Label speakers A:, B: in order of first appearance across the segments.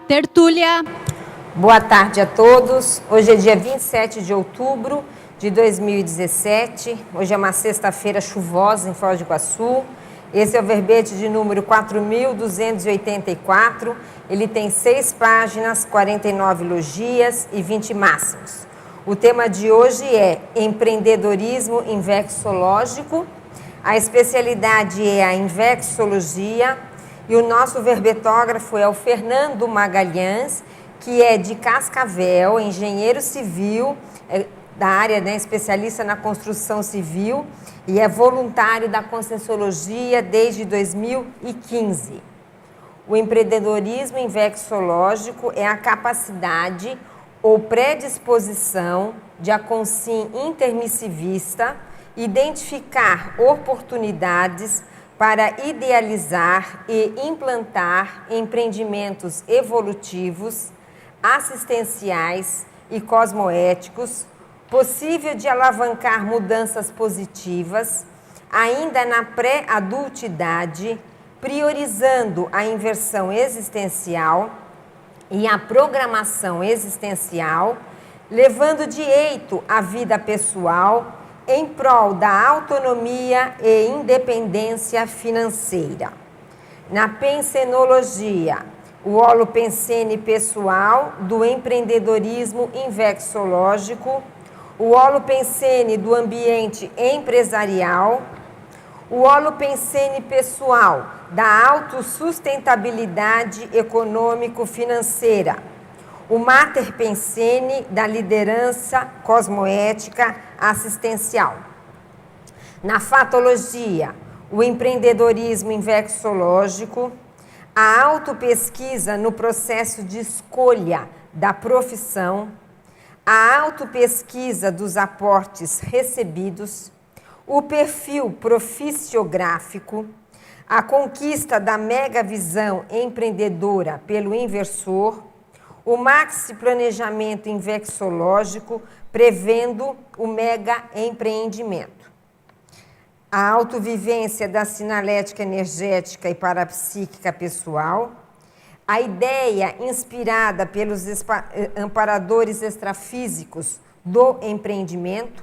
A: Tertúlia.
B: Boa tarde a todos. Hoje é dia 27 de outubro de 2017. Hoje é uma sexta-feira chuvosa em Foz do Iguaçu. Esse é o verbete de número 4.284. Ele tem 6 páginas, 49 logias e 20 máximos. O tema de hoje é empreendedorismo inflexológico. A especialidade é a inflexologia e o nosso verbetógrafo é o Fernando Magalhães, que é de Cascavel, engenheiro civil, da área, né, especialista na construção civil e é voluntário da Conscienciologia desde 2015. O empreendedorismo inflexológico é a capacidade ou predisposição de a consciência intermissivista identificar oportunidades para idealizar e implantar empreendimentos evolutivos, assistenciais e cosmoéticos, possível de alavancar mudanças positivas, ainda na pré-adultidade, priorizando a inversão existencial e a programação existencial, levando direito à vida pessoal em prol da autonomia e independência financeira. Na pensenologia, o holopensene pessoal do empreendedorismo inflexológico, o holopensene do ambiente empresarial, o holopensene pessoal da autossustentabilidade econômico-financeira, o Mater Pensene da liderança cosmoética assistencial. Na fatologia, o empreendedorismo inflexológico, a autopesquisa no processo de escolha da profissão, a autopesquisa dos aportes recebidos, o perfil proficiográfico, a conquista da megavisão empreendedora pelo inversor, o maxi planejamento inflexológico prevendo o mega empreendimento. A autovivência da sinalética energética e parapsíquica pessoal, a ideia inspirada pelos amparadores extrafísicos do empreendimento,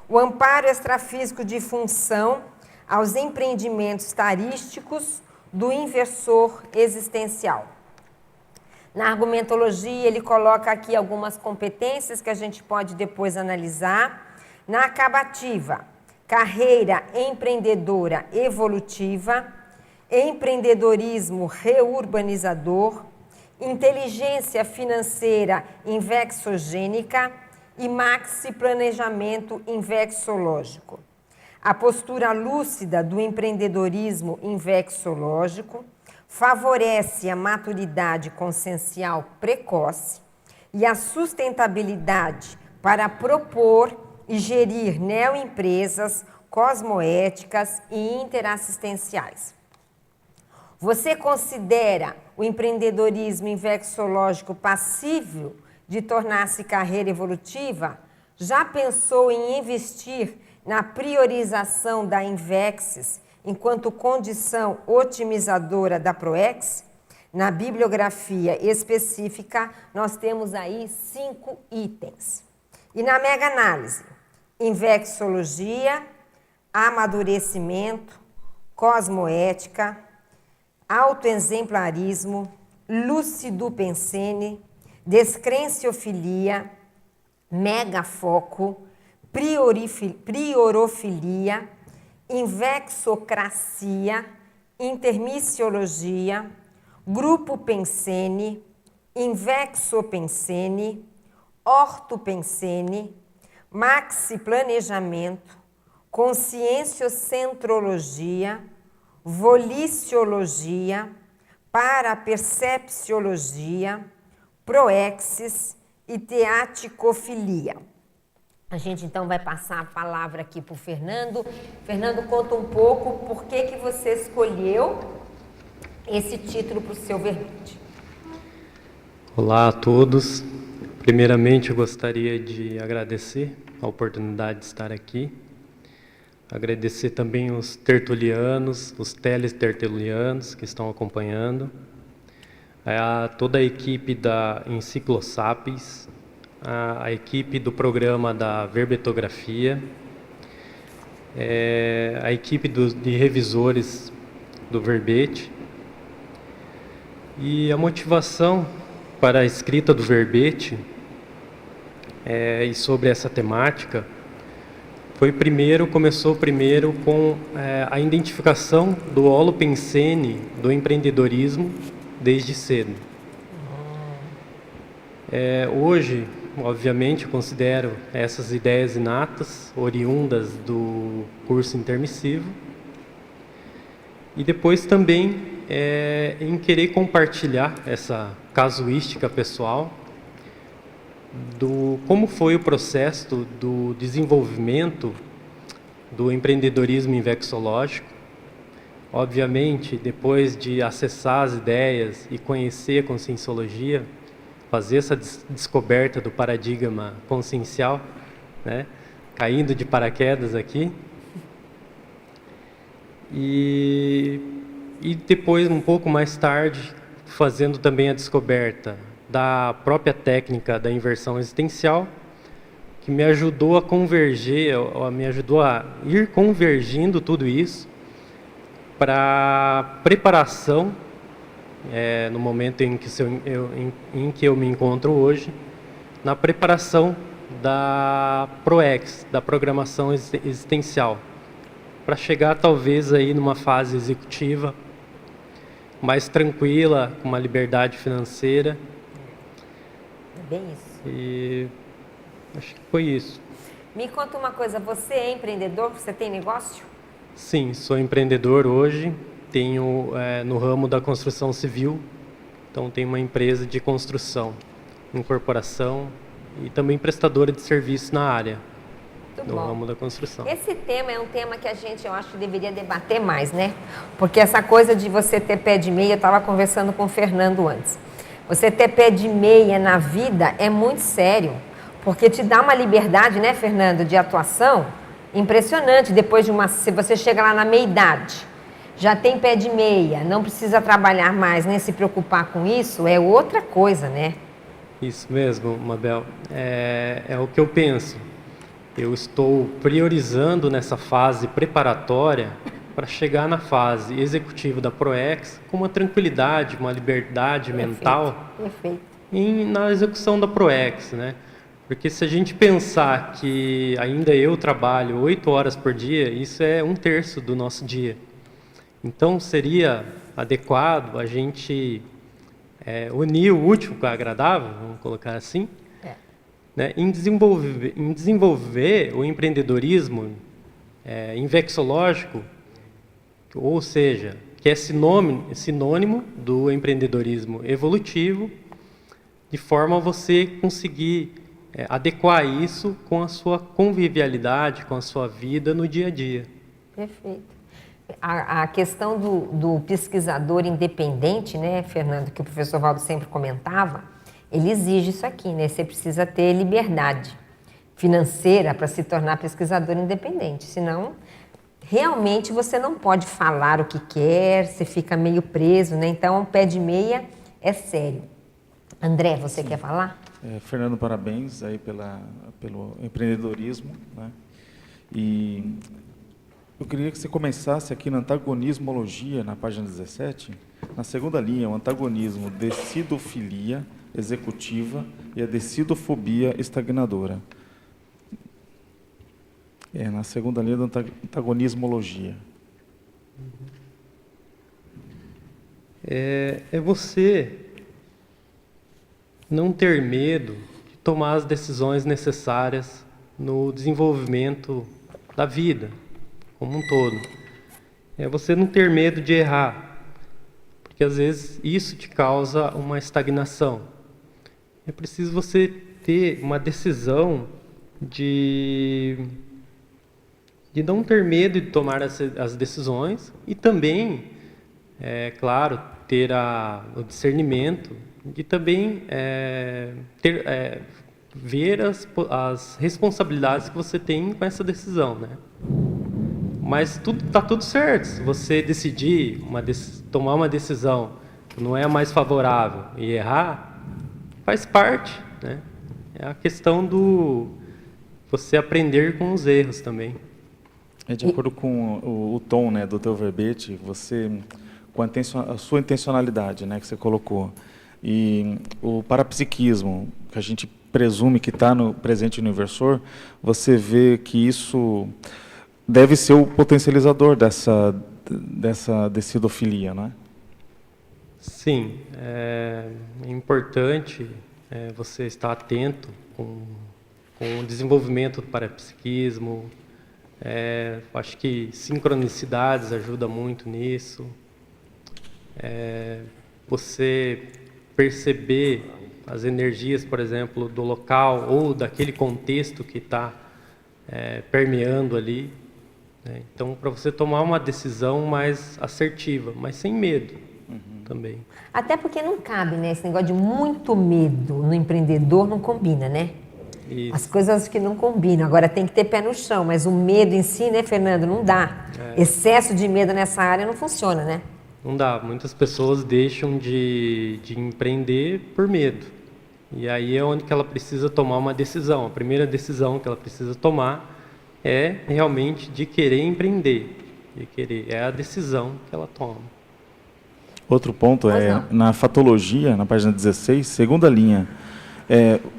B: o amparo extrafísico de função aos empreendimentos tarísticos do inversor existencial. Na argumentologia, ele coloca aqui algumas competências que a gente pode depois analisar. Na acabativa, carreira empreendedora evolutiva, empreendedorismo reurbanizador, inteligência financeira inflexogênica e maxi planejamento inflexológico. A postura lúcida do empreendedorismo inflexológico favorece a maturidade consciencial precoce e a sustentabilidade para propor e gerir neoempresas cosmoéticas e interassistenciais. Você considera o empreendedorismo inflexológico passível de tornar-se carreira evolutiva? Já pensou em investir na priorização da Invexis enquanto condição otimizadora da PROEX? Na bibliografia específica, nós temos aí 5 itens. E na mega-análise, inflexologia, amadurecimento, cosmoética, autoexemplarismo, lucidopensene, descrenciofilia, megafoco, priorofilia, invexocracia, intermissiologia, grupo pensene, invexopensene, ortopensene, maxiplanejamento, conscienciocentrologia, voliciologia, parapercepciologia, proexis e teaticofilia. A gente então vai passar a palavra aqui para o Fernando. Fernando, conta um pouco por que você escolheu esse título para o seu verbete.
C: Olá a todos. Primeiramente, eu gostaria de agradecer a oportunidade de estar aqui. Agradecer também os tertulianos, os teletertulianos que estão acompanhando. toda a equipe da Enciclosapiens, a equipe do programa da Verbetografia, a equipe de revisores do verbete. E a motivação para a escrita do verbete e sobre essa temática começou primeiro com a identificação do holopensene do empreendedorismo desde cedo. Hoje, obviamente, eu considero essas ideias inatas, oriundas do curso intermissivo, e depois também em querer compartilhar essa casuística pessoal do como foi o processo do desenvolvimento do empreendedorismo infectológico. Obviamente, depois de acessar as ideias e conhecer a conscienciologia, fazer essa descoberta do paradigma consciencial, né, caindo de paraquedas aqui, e depois, um pouco mais tarde, fazendo também a descoberta da própria técnica da inversão existencial, que me ajudou a converger, me ajudou a ir convergindo tudo isso para preparação, no momento em que eu me encontro hoje, na preparação da ProEx, da programação existencial, para chegar talvez aí numa fase executiva mais tranquila, com uma liberdade financeira.
B: É bem isso.
C: E acho que foi isso.
B: Me conta uma coisa, você é empreendedor? Você tem negócio?
C: Sim, sou empreendedor hoje, tenho no ramo da construção civil, então tenho uma empresa de construção, incorporação e também prestadora de serviço na área, no ramo da construção.
B: Esse tema é um tema que eu acho que deveria debater mais, né? Porque essa coisa de você ter pé de meia, eu estava conversando com o Fernando antes, você ter pé de meia na vida é muito sério, porque te dá uma liberdade, né, Fernando, de atuação impressionante. Depois se você chega lá na meia-idade, já tem pé de meia, não precisa trabalhar mais, nem se preocupar com isso, é outra coisa, né?
C: Isso mesmo, Mabel. É o que eu penso. Eu estou priorizando nessa fase preparatória para chegar na fase executiva da ProEx com uma tranquilidade, uma liberdade mental na execução da ProEx, né? Porque se a gente pensar que ainda eu trabalho 8 horas por dia, isso é 1/3 do nosso dia. Então seria adequado a gente unir o útil com o agradável, vamos colocar assim, né, em desenvolver o empreendedorismo infectológico, ou seja, que é sinônimo do empreendedorismo evolutivo, de forma a você conseguir adequar isso com a sua convivialidade, com a sua vida no dia a dia.
B: Perfeito. A questão do pesquisador independente, né, Fernando, que o professor Valdo sempre comentava, ele exige isso aqui, né? Você precisa ter liberdade financeira para se tornar pesquisador independente, senão realmente você não pode falar o que quer, você fica meio preso, né? Então, pé de meia é sério. André, você quer falar?
A: Fernando, parabéns aí pelo empreendedorismo, né? E eu queria que você começasse aqui na antagonismologia, na página 17, na segunda linha, o antagonismo decidofilia executiva e a decidofobia estagnadora. Na segunda linha da antagonismologia.
C: É você não ter medo de tomar as decisões necessárias no desenvolvimento da vida como um todo. É você não ter medo de errar, porque às vezes isso te causa uma estagnação. É preciso você ter uma decisão de não ter medo de tomar as decisões e também, claro, ter o discernimento de também ver as responsabilidades que você tem com essa decisão, né? Mas está tudo certo. Se você decidir tomar uma decisão não é a mais favorável e errar, faz parte, né? É a questão do você aprender com os erros também.
A: De acordo com o tom, né, do teu verbete, você, com a sua intencionalidade, né, que você colocou, e o parapsiquismo, que a gente presume que está presente no inversor, você vê que isso deve ser o potencializador dessa decidofilia, não é?
C: Sim, é importante você estar atento com o desenvolvimento do parapsiquismo. Acho que sincronicidades ajuda muito nisso. Você perceber as energias, por exemplo, do local ou daquele contexto que está permeando ali, né? Então, para você tomar uma decisão mais assertiva, mas sem medo também.
B: Até porque não cabe, né? Esse negócio de muito medo no empreendedor não combina, né?
C: Isso.
B: As coisas que não combinam. Agora tem que ter pé no chão, mas o medo em si, né, Fernando, não dá. Excesso de medo nessa área não funciona, né?
C: Não dá. Muitas pessoas deixam de empreender por medo. E aí é onde que ela precisa tomar uma decisão. A primeira decisão que ela precisa tomar é realmente de querer empreender. É a decisão que ela toma.
A: Outro ponto na fatologia, na página 16, segunda linha.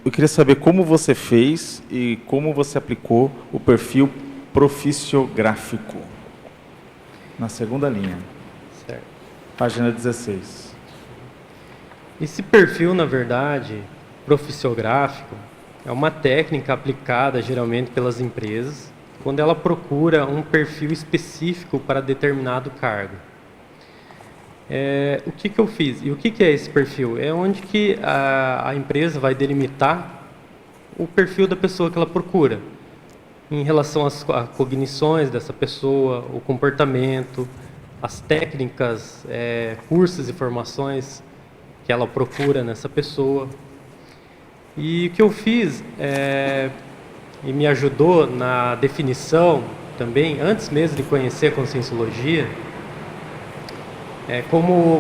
A: Eu queria saber como você fez e como você aplicou o perfil proficiográfico. Na segunda linha.
C: Certo.
A: Página 16.
C: Esse perfil, na verdade, proficiográfico, é uma técnica aplicada geralmente pelas empresas quando ela procura um perfil específico para determinado cargo. O que eu fiz? E o que é esse perfil? É onde que a empresa vai delimitar o perfil da pessoa que ela procura, em relação às cognições dessa pessoa, o comportamento, as técnicas, cursos e formações que ela procura nessa pessoa. E o que eu fiz, e me ajudou na definição também, antes mesmo de conhecer a Conscienciologia,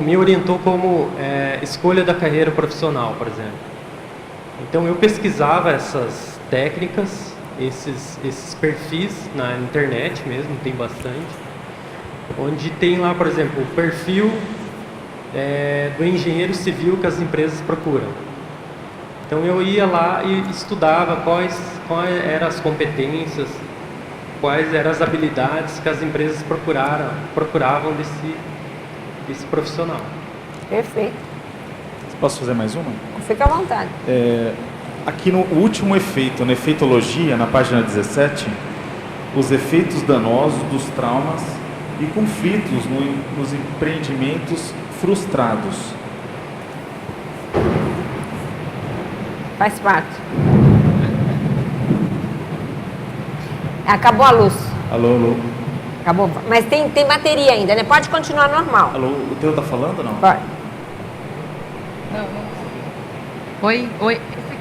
C: me orientou como escolha da carreira profissional, por exemplo. Então eu pesquisava essas técnicas, esses perfis na internet mesmo, tem bastante, onde tem lá, por exemplo, o perfil do engenheiro civil que as empresas procuram. Então eu ia lá e estudava quais eram as competências, quais eram as habilidades que as empresas procuravam desse profissional.
B: Perfeito.
A: Posso fazer mais uma?
B: Fica à vontade.
A: Aqui no último efeito, na efeitologia, na página 17, os efeitos danosos dos traumas e conflitos nos empreendimentos frustrados.
B: Faz parte. Acabou a luz.
A: Alô?
B: Acabou. Mas tem bateria ainda, né? Pode continuar normal.
A: Alô, o teu tá falando ou não?
B: Pode.
D: Não. Oi. Esse aqui.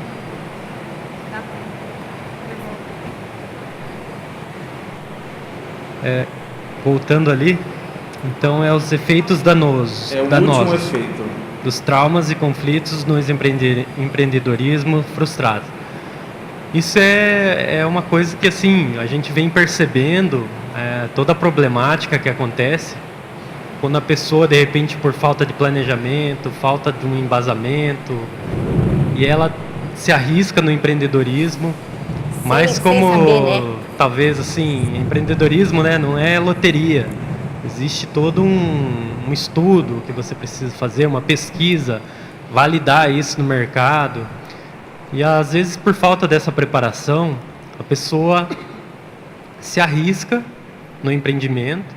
D: Tá.
C: Voltando ali, então os efeitos danosos.
A: O último efeito.
C: Dos traumas e conflitos no empreendedorismo frustrado. Isso é uma coisa que assim a gente vem percebendo toda a problemática que acontece quando a pessoa, de repente, por falta de planejamento, falta de um embasamento, e ela se arrisca no empreendedorismo, mas como
B: saber, né?
C: Talvez assim, empreendedorismo, né, não é loteria. Existe todo um estudo que você precisa fazer, uma pesquisa, validar isso no mercado. E às vezes, por falta dessa preparação, a pessoa se arrisca no empreendimento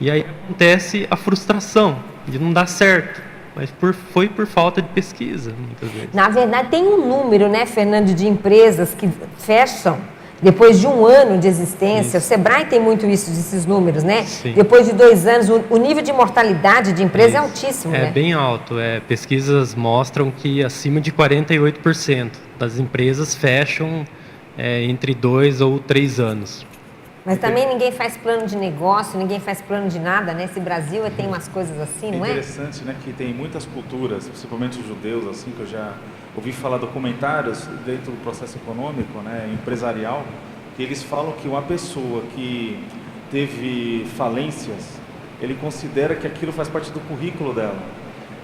C: e aí acontece a frustração de não dar certo. Mas foi por falta de pesquisa, muitas vezes.
B: Na verdade, tem um número, né, Fernando, de empresas que fecham depois de 1 ano de existência.
C: Isso.
B: O Sebrae tem muito desses números, né?
C: Sim.
B: Depois de 2 anos, o nível de mortalidade de empresa é altíssimo, né?
C: É bem alto. Pesquisas mostram que acima de 48% das empresas fecham entre 2 ou 3 anos.
B: Mas também ninguém faz plano de negócio, ninguém faz plano de nada, né? Esse Brasil tem umas coisas assim, não é?
A: É interessante, né, que tem muitas culturas, principalmente os judeus, assim, que eu já ouvi falar documentários dentro do processo econômico, né, empresarial, que eles falam que uma pessoa que teve falências, ele considera que aquilo faz parte do currículo dela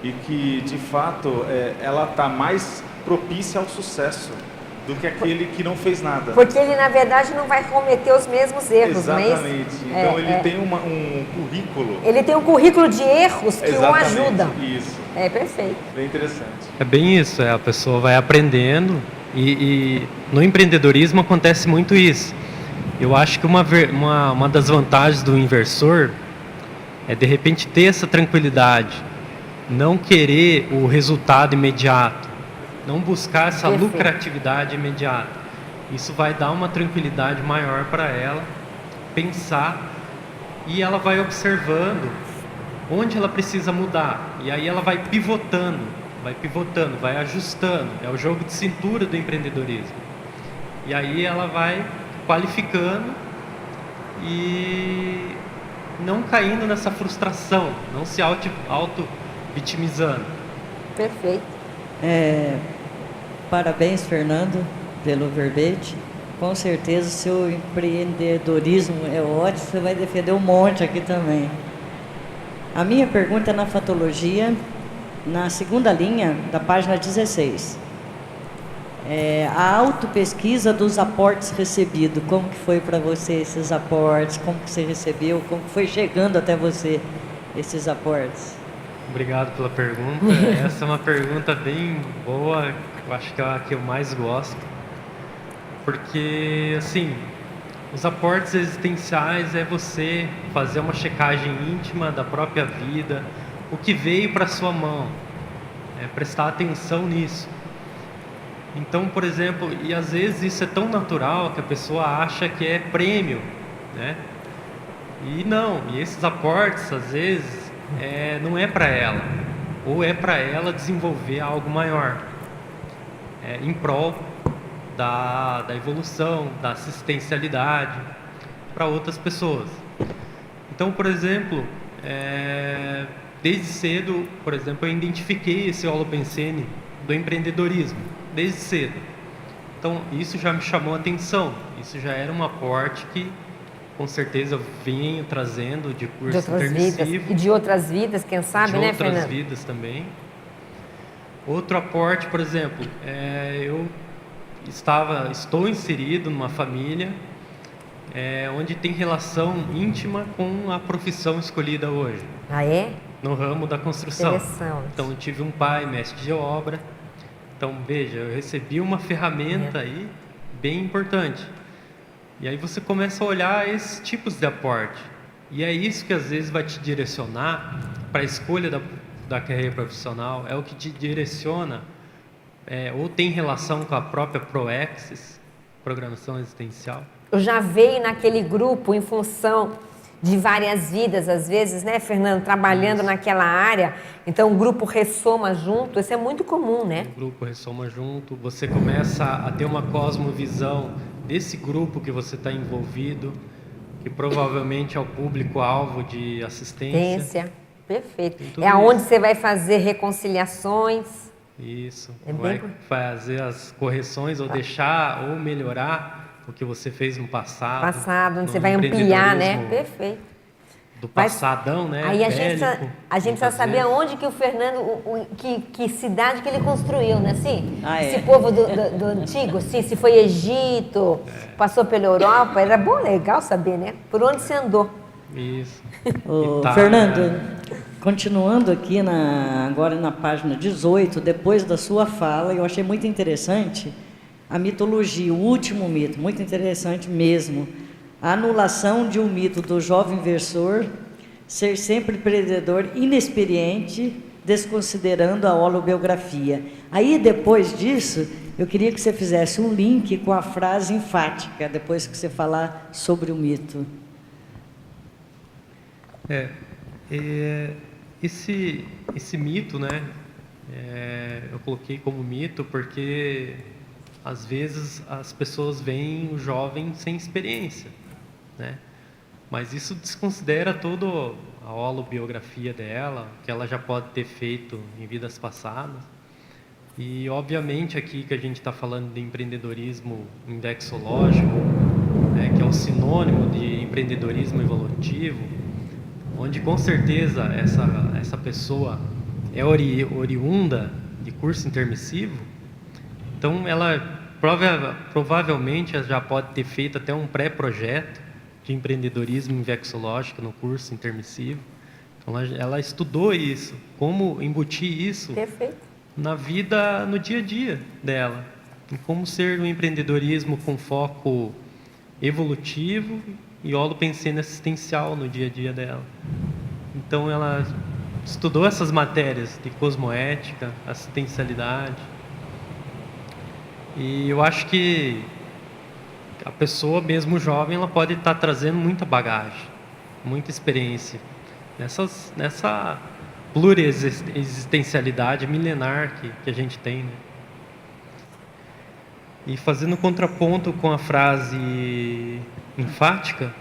A: e que, de fato, ela está mais propícia ao sucesso do que aquele que não fez nada.
B: Porque ele, na verdade, não vai cometer os mesmos erros,
A: Exatamente.
B: não é isso?
A: Então, ele tem um currículo.
B: Ele tem um currículo de erros que o
A: Exatamente,
B: ajudam.
A: Isso.
B: É perfeito.
A: Bem interessante.
C: É bem isso, a pessoa vai aprendendo e no empreendedorismo acontece muito isso. Eu acho que uma das vantagens do inversor é, de repente, ter essa tranquilidade, não querer o resultado imediato, não buscar essa lucratividade imediata. Isso vai dar uma tranquilidade maior para ela pensar, e ela vai observando onde ela precisa mudar. E aí ela vai pivotando, vai ajustando. É o jogo de cintura do empreendedorismo. E aí ela vai qualificando e não caindo nessa frustração, não se auto-vitimizando.
B: Perfeito.
E: Parabéns, Fernando, pelo verbete. Com certeza o seu empreendedorismo é ótimo, você vai defender um monte aqui também. A minha pergunta é na fatologia, na segunda linha da página 16. A autopesquisa dos aportes recebidos, como que foi para você esses aportes, como que você recebeu, como que foi chegando até você esses aportes?
C: Obrigado pela pergunta. Essa é uma pergunta bem boa, eu acho que é a que eu mais gosto. Porque, assim, os aportes existenciais é você fazer uma checagem íntima da própria vida, o que veio para sua mão, prestar atenção nisso. Então, por exemplo, e às vezes isso é tão natural que a pessoa acha que é prêmio, né? E não, e esses aportes, às vezes, não é para ela, ou é para ela desenvolver algo maior, em prol da evolução, da assistencialidade para outras pessoas. Então, por exemplo, desde cedo, por exemplo, eu identifiquei esse holopensene do empreendedorismo, desde cedo. Então, isso já me chamou a atenção, isso já era um aporte que, com certeza, eu venho trazendo de curso intermissivo.
B: E de outras vidas, quem sabe, né, Fernando?
C: De outras vidas também. Outro aporte, por exemplo, eu estou inserido numa família onde tem relação íntima com a profissão escolhida hoje.
B: Ah, é?
C: No ramo da construção.
B: Interessante.
C: Então, eu tive um pai, mestre de obra. Então, veja, eu recebi uma ferramenta aí bem importante. E aí você começa a olhar esses tipos de aporte. E é isso que às vezes vai te direcionar para a escolha da carreira profissional, é o que te direciona, ou tem relação com a própria ProExis, Programação Existencial.
B: Eu já veio naquele grupo em função de várias vidas, às vezes, né, Fernando, trabalhando naquela área. Então o grupo ressoma junto, isso é muito comum, né?
C: O grupo ressoma junto, você começa a ter uma cosmovisão desse grupo que você está envolvido, que provavelmente é o público-alvo de assistência.
B: Perfeito. É aonde você vai fazer reconciliações.
C: Isso.
B: Vai
C: fazer as correções ou deixar ou melhorar o que você fez no passado.
B: Onde você vai ampliar, né? Perfeito.
C: Do passadão, né?
B: Aí a gente precisa saber aonde que o Fernando, que cidade que ele construiu, né? Assim, esse povo do antigo, assim, se foi Egito, passou pela Europa, era bom, legal saber, né? Por onde você andou.
C: Isso.
E: Fernando, continuando aqui agora na página 18, depois da sua fala, eu achei muito interessante a mitologia, o último mito, muito interessante mesmo. A anulação de um mito do jovem inversor ser sempre empreendedor inexperiente, desconsiderando a holobiografia. Aí, depois disso, eu queria que você fizesse um link com a frase enfática, depois que você falar sobre o mito.
C: Esse mito, né, eu coloquei como mito porque às vezes as pessoas veem o jovem sem experiência. né? Mas isso desconsidera toda a holobiografia dela, que ela já pode ter feito em vidas passadas. E, obviamente, aqui que a gente está falando de empreendedorismo indexológico, né, que é um sinônimo de empreendedorismo evolutivo, onde, com certeza, essa pessoa é oriunda de curso intermissivo, então ela provavelmente já pode ter feito até um pré-projeto de empreendedorismo indexológico no curso intermissivo. Então, ela estudou isso, como embutir isso
B: Perfeito.
C: na vida, no dia a dia dela, em como ser um empreendedorismo com foco evolutivo e holopensene assistencial no dia a dia dela. Então ela estudou essas matérias de cosmoética, assistencialidade, e eu acho que a pessoa, mesmo jovem, ela pode estar trazendo muita bagagem, muita experiência nessa pluriexistencialidade milenar que a gente tem, né? E fazendo contraponto com a frase enfática,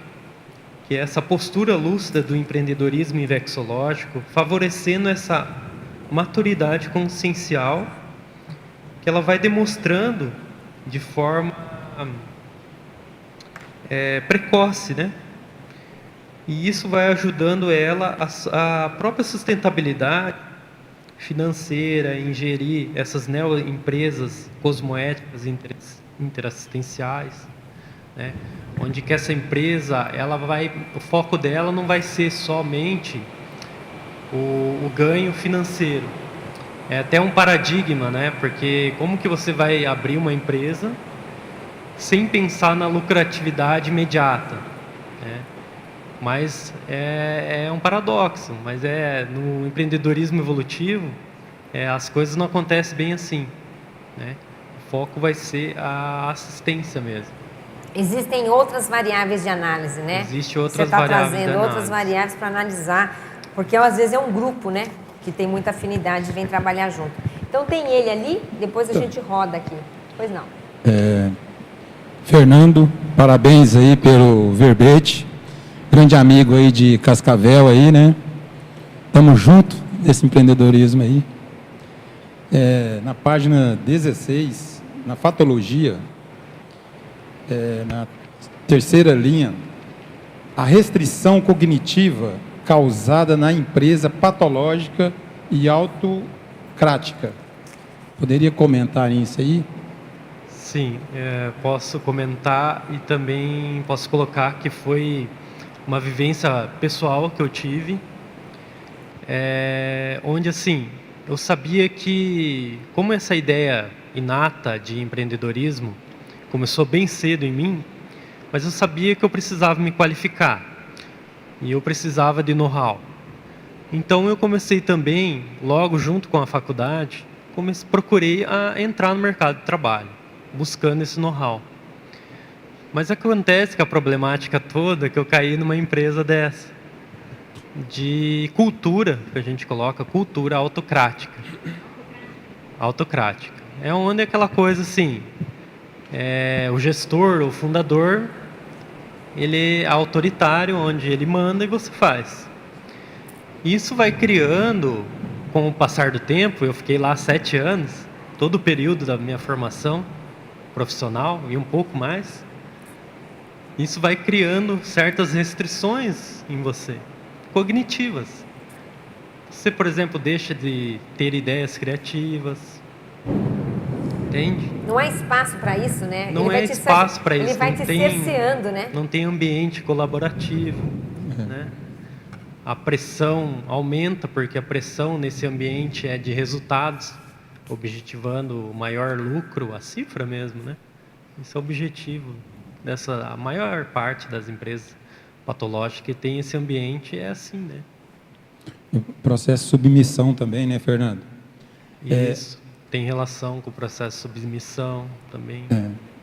C: que é essa postura lúcida do empreendedorismo indexológico, favorecendo essa maturidade consciencial que ela vai demonstrando de forma precoce, né? E isso vai ajudando ela a própria sustentabilidade financeira, ingerir essas neo-empresas cosmoéticas interassistenciais, né? Onde que essa empresa, o foco dela não vai ser somente o ganho financeiro. É até um paradigma, né? Porque como que você vai abrir uma empresa sem pensar na lucratividade imediata, né? Mas é um paradoxo, mas no empreendedorismo evolutivo, as coisas não acontecem bem assim, né? O foco vai ser a assistência mesmo.
B: Existem outras variáveis de análise, né?
C: Existem outras
B: variáveis. Você está
C: variáveis
B: trazendo
C: de
B: outras
C: análise.
B: variáveis para analisar, porque às vezes é um grupo, né? Que tem muita afinidade e vem trabalhar junto. Então tem ele ali, depois a gente roda aqui. Pois não.
F: Fernando, parabéns aí pelo verbete. Grande amigo aí de Cascavel aí, né? Tamo junto nesse empreendedorismo aí. Na página 16, na fatologia, na terceira linha, a restrição cognitiva causada na empresa patológica e autocrática. Poderia comentar isso aí?
C: Sim, posso comentar e também posso colocar que foi uma vivência pessoal que eu tive, onde assim, eu sabia que, como essa ideia inata de empreendedorismo começou bem cedo em mim, mas eu sabia que eu precisava me qualificar e eu precisava de know-how. Então eu comecei também, logo junto com a faculdade, procurei entrar no mercado de trabalho, buscando esse know-how. Mas acontece que a problemática toda é que eu caí numa empresa dessa, de cultura, que a gente coloca, cultura autocrática. Autocrática. É onde é aquela coisa assim, o gestor, o fundador, ele é autoritário, onde ele manda e você faz. Isso vai criando, com o passar do tempo, eu fiquei lá 7 anos, todo o período da minha formação profissional e um pouco mais, isso vai criando certas restrições em você, cognitivas. Você, por exemplo, deixa de ter ideias criativas, entende?
B: Não há espaço para isso, né?
C: Não é espaço para isso.
B: Ele vai te cerceando, né?
C: Não tem ambiente colaborativo, né? A pressão aumenta, porque a pressão nesse ambiente é de resultados, objetivando o maior lucro, a cifra mesmo, né? Esse é o objetivo a maior parte das empresas patológicas que tem esse ambiente é assim, né?
F: O processo de submissão também, né, Fernando?
C: Isso, tem relação com o processo de submissão também.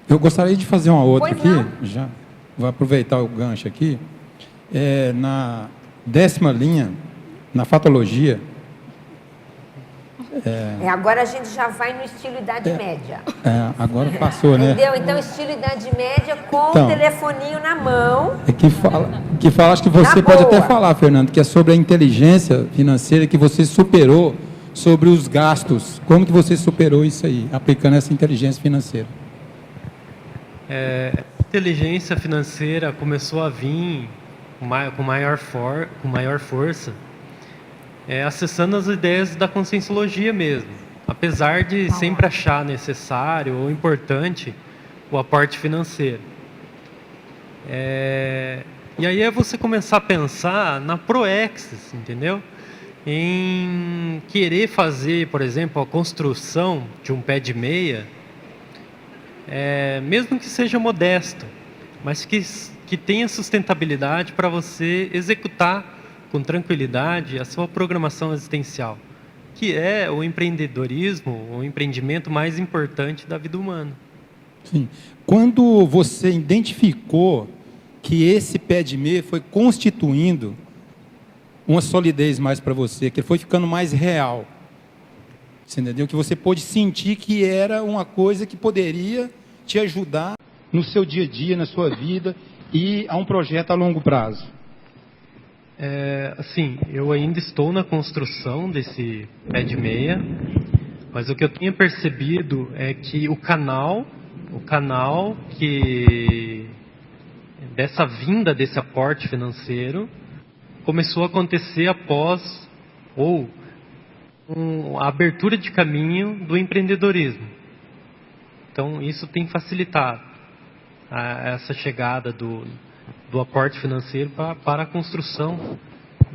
F: Eu gostaria de fazer uma outra
B: Pois
F: aqui, já vou aproveitar o gancho aqui. Na 10ª linha, na fatologia,
B: Agora a gente já vai no estilo Idade Média.
F: Agora passou, né?
B: Entendeu? Então, estilo Idade Média com
F: Então,
B: o telefoninho na mão.
F: Que fala, acho que você pode até falar, Fernando, que é sobre a inteligência financeira que você superou sobre os gastos. Como que você superou isso aí, aplicando essa inteligência financeira?
C: Inteligência financeira começou a vir com maior força, acessando as ideias da conscienciologia mesmo. Apesar de sempre achar necessário ou importante o aporte financeiro. E aí é você começar a pensar na Proexis, entendeu? Em querer fazer, por exemplo, a construção de um pé de meia, mesmo que seja modesto, mas que tenha sustentabilidade para você executar com tranquilidade a sua programação existencial, que é o empreendedorismo, o empreendimento mais importante da vida humana.
F: Sim. Quando você identificou que esse pé de meia foi constituindo uma solidez mais para você, que foi ficando mais real, você entendeu? Que você pôde sentir que era uma coisa que poderia te ajudar no seu dia a dia, na sua vida e a um projeto a longo prazo.
C: Assim, eu ainda estou na construção desse pé de meia, mas o que eu tinha percebido é que o canal que dessa vinda desse aporte financeiro começou a acontecer após a abertura de caminho do empreendedorismo. Então isso tem facilitado essa chegada do aporte financeiro para a construção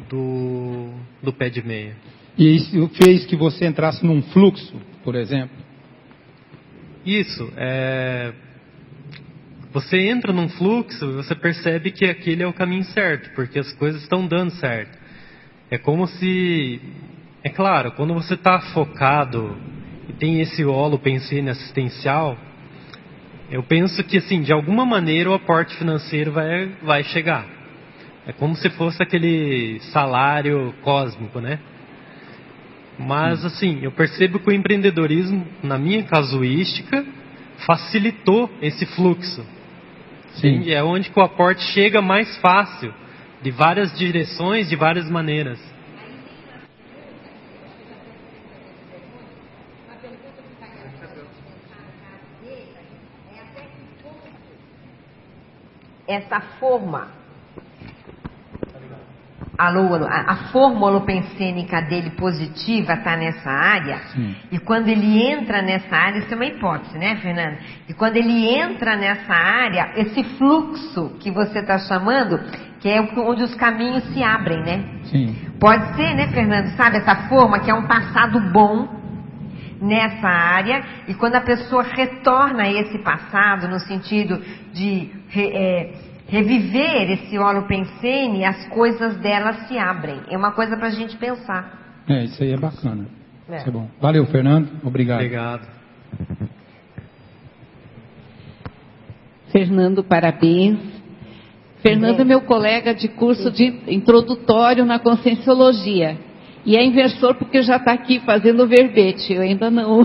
C: do pé de meia.
F: E isso fez que você entrasse num fluxo, por exemplo?
C: Isso. Você entra num fluxo e você percebe que aquele é o caminho certo, porque as coisas estão dando certo. É como se... É claro, quando você está focado e tem esse holopensene assistencial, eu penso que, assim, de alguma maneira o aporte financeiro vai chegar. É como se fosse aquele salário cósmico, né? Mas, assim, eu percebo que o empreendedorismo, na minha casuística, facilitou esse fluxo. Sim. É onde que o aporte chega mais fácil, de várias direções, de várias maneiras.
B: Essa forma, a forma holopensênica dele positiva está nessa área. Sim. E quando ele entra nessa área, isso é uma hipótese, né, Fernando? E quando ele entra nessa área, esse fluxo que você está chamando, que é onde os caminhos se abrem, né? Sim. Pode ser, né, Fernando? Sabe, essa forma que é um passado bom nessa área, e quando a pessoa retorna a esse passado, no sentido de reviver esse holopensene, as coisas dela se abrem. É uma coisa para a gente pensar.
F: Isso aí é bacana. Isso é bom. Valeu, Fernando. Obrigado.
C: Obrigado.
D: Fernando, parabéns. Fernando é meu colega de curso de introdutório na Conscienciologia. E é inversor porque já está aqui fazendo verbete. Eu ainda não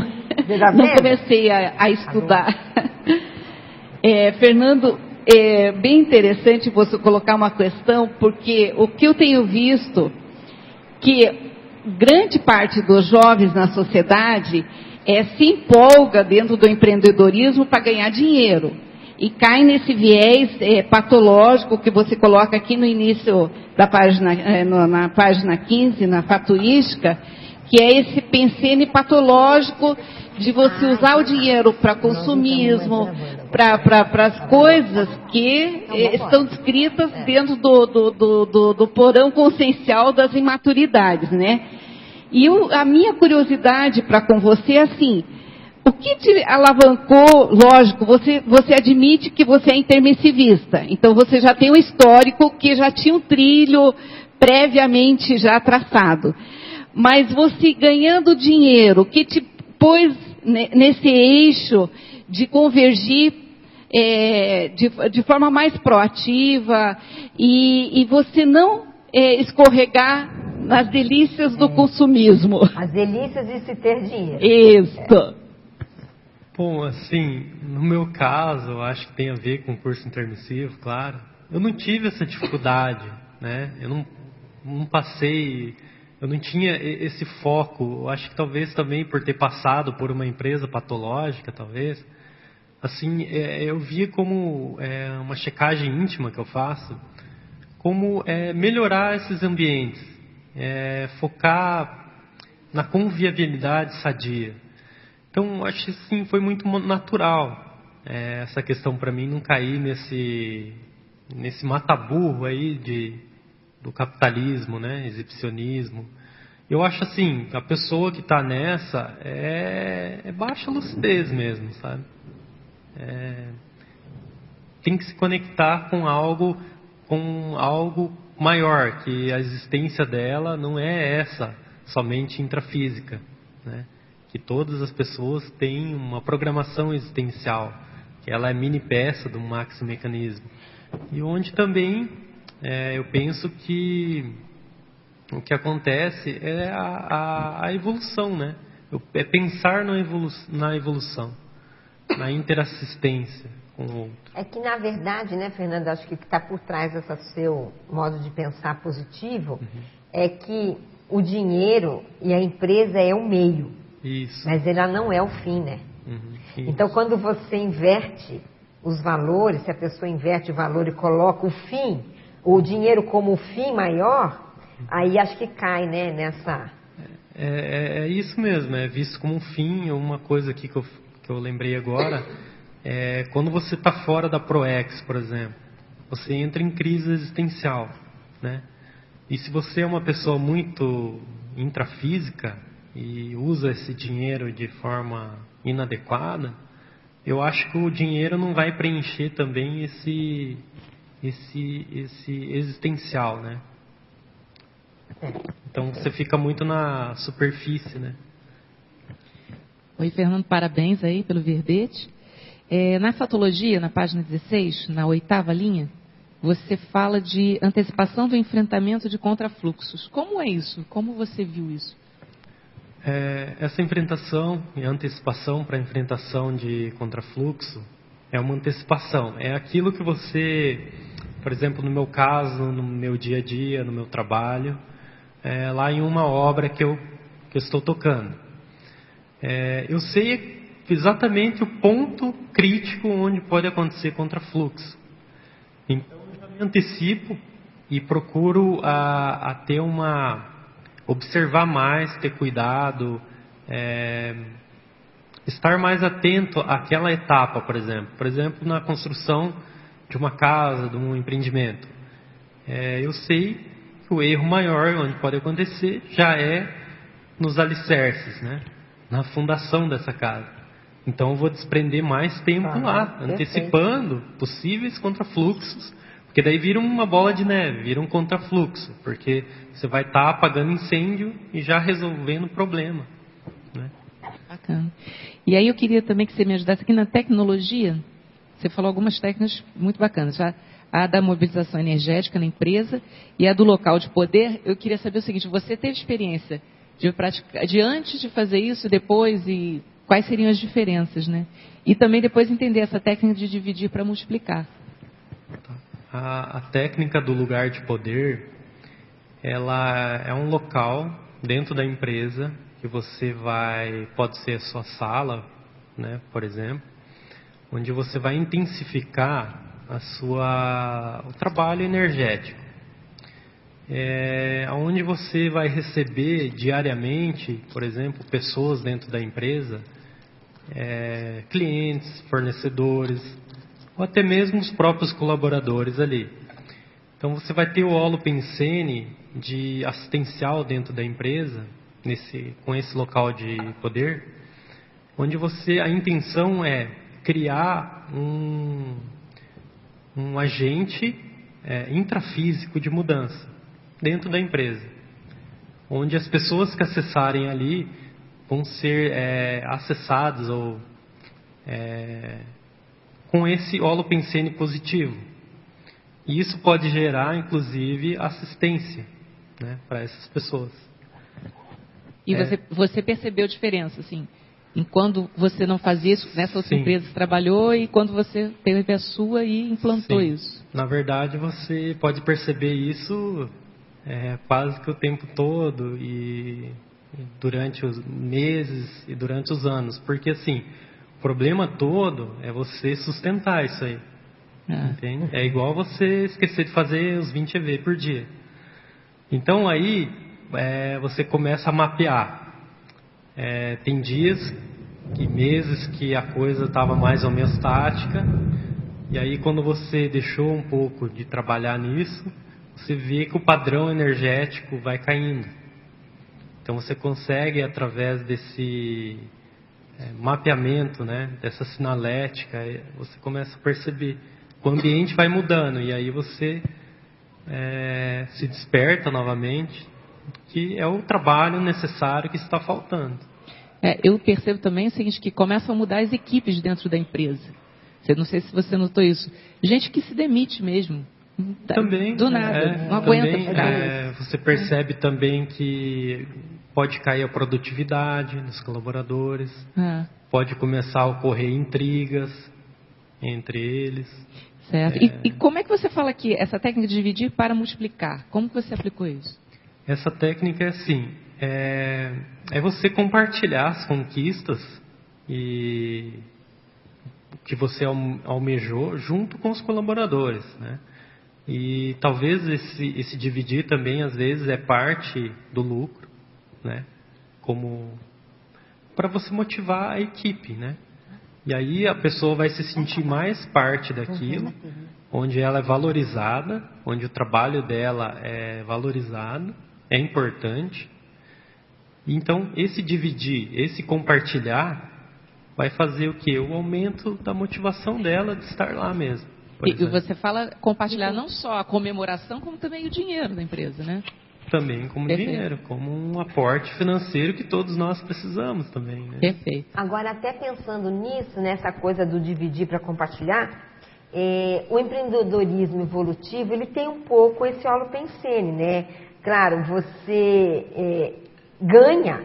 D: comecei a estudar. Fernando, é bem interessante você colocar uma questão, porque o que eu tenho visto, que grande parte dos jovens na sociedade se empolga dentro do empreendedorismo para ganhar dinheiro. E cai nesse viés patológico que você coloca aqui no início da página, na página 15, na fatuística, que é esse pensene patológico de você usar o dinheiro para consumismo, para as coisas que estão descritas dentro do porão consciencial das imaturidades, né? E a minha curiosidade para com você é assim: o que te alavancou? Lógico, você admite que você é intermissivista, então você já tem um histórico que já tinha um trilho previamente já traçado. Mas você ganhando dinheiro, o que te pôs nesse eixo de convergir de forma mais proativa e você não escorregar nas delícias do consumismo.
B: As delícias de se ter dinheiro.
D: Isso.
C: Bom, assim, no meu caso, eu acho que tem a ver com o curso intermissivo, claro. Eu não tive essa dificuldade, né? Eu não passei, eu não tinha esse foco. Eu acho que talvez também por ter passado por uma empresa patológica, talvez. Assim, eu via como uma checagem íntima que eu faço, como melhorar esses ambientes, focar na convivialidade sadia. Então, acho que sim, foi muito natural essa questão para mim, não cair nesse mata-burro aí do capitalismo, né, exibicionismo. Eu acho assim, a pessoa que está nessa é baixa lucidez mesmo, sabe? Tem que se conectar com algo maior, que a existência dela não é essa somente intrafísica, né? Que todas as pessoas têm uma programação existencial, que ela é mini peça do maxi-mecanismo. E onde também eu penso que o que acontece é a evolução, né? É pensar na evolução, na interassistência com o outro.
B: É que, na verdade, né, Fernando, acho que o que está por trás desse seu modo de pensar positivo é que o dinheiro e a empresa é o meio.
C: Isso.
B: Mas ela não é o fim, né? Então, quando você inverte os valores, se a pessoa inverte o valor e coloca o fim, o dinheiro como o fim maior, aí acho que cai, né, nessa...
C: É isso mesmo, é visto como um fim. Uma coisa aqui que eu lembrei agora, quando você está fora da ProEx, por exemplo, você entra em crise existencial, né? E se você é uma pessoa muito intrafísica e usa esse dinheiro de forma inadequada, eu acho que o dinheiro não vai preencher também esse existencial, né? Então você fica muito na superfície, né?
G: Oi, Fernando, parabéns aí pelo verbete. Na fatologia, na página 16, na 8ª linha, você fala de antecipação do enfrentamento de contrafluxos. Como é isso? Como você viu isso?
C: Essa enfrentação e antecipação para enfrentação de contrafluxo é uma antecipação. É aquilo que você, por exemplo, no meu caso, no meu dia a dia, no meu trabalho, lá em uma obra que eu estou tocando. Eu sei exatamente o ponto crítico onde pode acontecer contrafluxo. Então, eu já me antecipo e procuro observar mais, ter cuidado, estar mais atento àquela etapa, por exemplo, na construção de uma casa, de um empreendimento. Eu sei que o erro maior onde pode acontecer já é nos alicerces, né? Na fundação dessa casa. Então eu vou desprender mais tempo lá, antecipando possíveis contrafluxos, porque daí vira uma bola de neve, vira um contrafluxo, porque você vai estar apagando incêndio e já resolvendo o problema, né?
G: Bacana. E aí eu queria também que você me ajudasse aqui na tecnologia. Você falou algumas técnicas muito bacanas, já a da mobilização energética na empresa e a do local de poder. Eu queria saber o seguinte: você teve experiência de praticar de antes de fazer isso, depois, e quais seriam as diferenças, né? E também depois entender essa técnica de dividir para multiplicar.
C: A técnica do lugar de poder, ela é um local dentro da empresa que você pode ser a sua sala, né, por exemplo, onde você vai intensificar o trabalho energético. Onde você vai receber diariamente, por exemplo, pessoas dentro da empresa, clientes, fornecedores, ou até mesmo os próprios colaboradores ali. Então você vai ter o holo pensene de assistencial dentro da empresa, com esse local de poder, onde a intenção é criar um agente intrafísico de mudança dentro da empresa, onde as pessoas que acessarem ali vão ser acessadas ou com esse holo pensene positivo. E isso pode gerar, inclusive, assistência, né, para essas pessoas.
G: E você percebeu diferença, assim, em quando você não fazia isso, nessa outra
C: Sim.
G: empresa que você trabalhou, e quando você teve a sua e implantou
C: Sim.
G: isso?
C: Na verdade, você pode perceber isso quase que o tempo todo e durante os meses e durante os anos. Porque, assim, o problema todo é você sustentar isso aí. Entende? É igual você esquecer de fazer os 20 EV por dia. Então, aí, você começa a mapear. Tem dias e meses que a coisa estava mais homeostática, e aí quando você deixou um pouco de trabalhar nisso, você vê que o padrão energético vai caindo. Então você consegue, através desse mapeamento, né, dessa sinalética, você começa a perceber que o ambiente vai mudando, e aí você se desperta novamente, que é o trabalho necessário que está faltando.
G: Eu percebo também o seguinte, que começam a mudar as equipes dentro da empresa. Não sei se você notou isso. Gente que se demite mesmo.
C: Também,
G: do nada, não aguenta
C: também,
G: ficar.
C: você percebe também que pode cair a produtividade dos colaboradores, pode começar a ocorrer intrigas entre eles.
G: Certo. E como é que você fala aqui, essa técnica de dividir para multiplicar? Como que você aplicou isso?
C: Essa técnica é assim, é você compartilhar as conquistas e que você almejou junto com os colaboradores, né? E talvez esse dividir também às vezes é parte do lucro, né? Como para você motivar a equipe, né? E aí a pessoa vai se sentir mais parte daquilo, onde ela é valorizada, onde o trabalho dela é valorizado, é importante. Então, esse dividir, esse compartilhar, vai fazer o quê? O aumento da motivação dela de estar lá mesmo.
G: E você fala compartilhar não só a comemoração, como também o dinheiro da empresa, né?
C: Também como
G: Perfeito.
C: dinheiro, como um aporte financeiro que todos nós precisamos também, né?
G: Perfeito.
B: Agora, até pensando nisso, nessa coisa do dividir para compartilhar, o empreendedorismo evolutivo, ele tem um pouco esse holopensene, né? Claro, você ganha,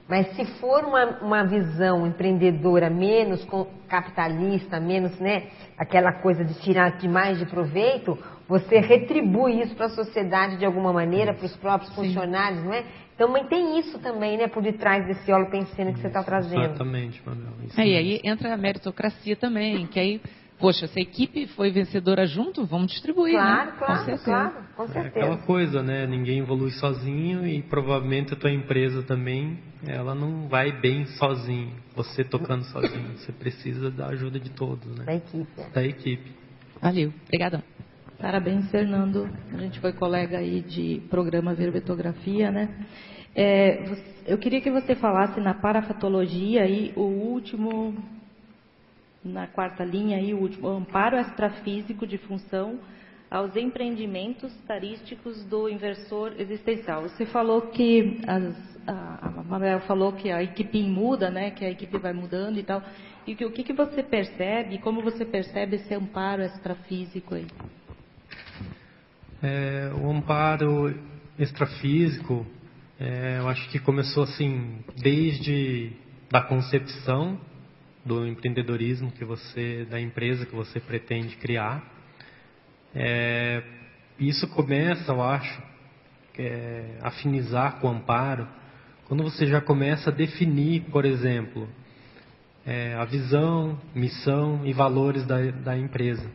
B: mas se for uma visão empreendedora menos capitalista, menos, né, aquela coisa de tirar mais de proveito, você retribui isso para a sociedade de alguma maneira, para os próprios funcionários, não é? Então, mas tem isso também, né, por detrás desse holopensene que você está trazendo.
C: Exatamente, Mabel.
G: E aí entra a meritocracia também, que aí, poxa, se a equipe foi vencedora junto, vamos distribuir,
B: Claro,
G: né?
B: claro,
G: Com certeza.
B: claro, com
C: É
B: certeza.
C: aquela coisa, né? Ninguém evolui sozinho e provavelmente a tua empresa também, ela não vai bem sozinho, você tocando sozinho. Você precisa da ajuda de todos, né?
B: Da equipe.
C: Da equipe.
G: Valeu, obrigadão.
H: Parabéns, Fernando. A gente foi colega aí de programa Verbetografia, né? Eu queria que você falasse na parafatologia aí o último, na quarta linha aí, o último, amparo extrafísico de função aos empreendimentos tarísticos do inversor existencial. Você falou que a Mabel falou que a equipe muda, né? Que a equipe vai mudando e tal. E o que você percebe? Como você percebe esse amparo extrafísico aí?
C: O amparo extrafísico, eu acho que começou assim desde da concepção do empreendedorismo da empresa que você pretende criar. Isso começa, eu acho, afinizar com o amparo quando você já começa a definir, por exemplo, a visão, missão e valores da empresa.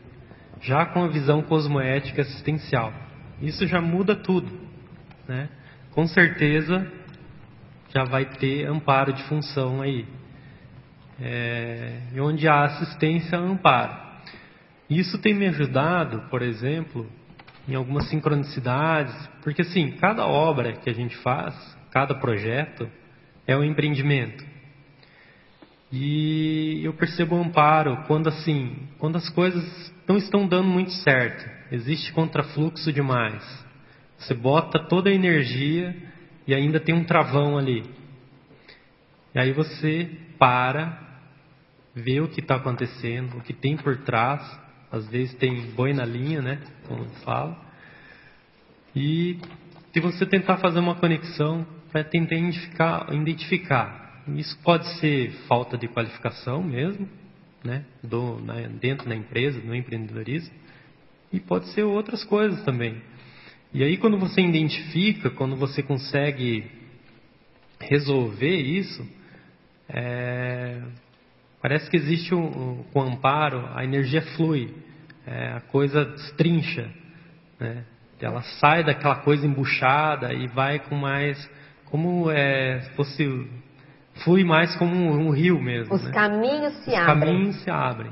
C: Já com a visão cosmoética assistencial. Isso já muda tudo, né? Com certeza já vai ter amparo de função aí. E onde há assistência, amparo. Isso tem me ajudado, por exemplo, em algumas sincronicidades, porque assim, cada obra que a gente faz, cada projeto, é um empreendimento. E eu percebo o amparo quando as coisas não estão dando muito certo, existe contrafluxo demais. Você bota toda a energia e ainda tem um travão ali. E aí você vê o que está acontecendo, o que tem por trás. Às vezes tem boi na linha, né? Como eles falam. E de você tentar fazer uma conexão para tentar identificar. Isso pode ser falta de qualificação mesmo, né, dentro da empresa, no empreendedorismo, e pode ser outras coisas também. E aí quando você identifica, quando você consegue resolver isso, parece que existe com amparo, a energia flui, a coisa destrincha, né? Ela sai daquela coisa embuchada e vai com mais, como se fosse, flui mais como um rio mesmo.
B: Os
C: né?
B: caminhos se
C: Os
B: abrem.
C: caminhos se abrem.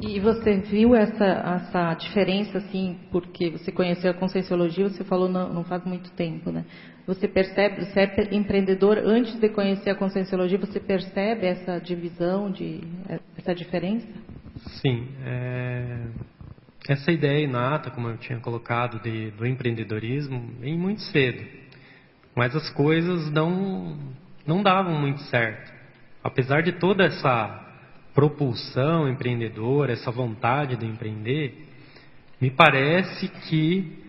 H: E você viu essa diferença, assim, porque você conheceu a Conscienciologia, você falou não faz muito tempo, né? Você percebe, você é empreendedor, antes de conhecer a Conscienciologia, você percebe essa divisão, essa diferença?
C: Sim. Essa ideia inata, como eu tinha colocado, do empreendedorismo, vem muito cedo. Mas as coisas não davam muito certo. Apesar de toda essa propulsão empreendedora, essa vontade de empreender, me parece que,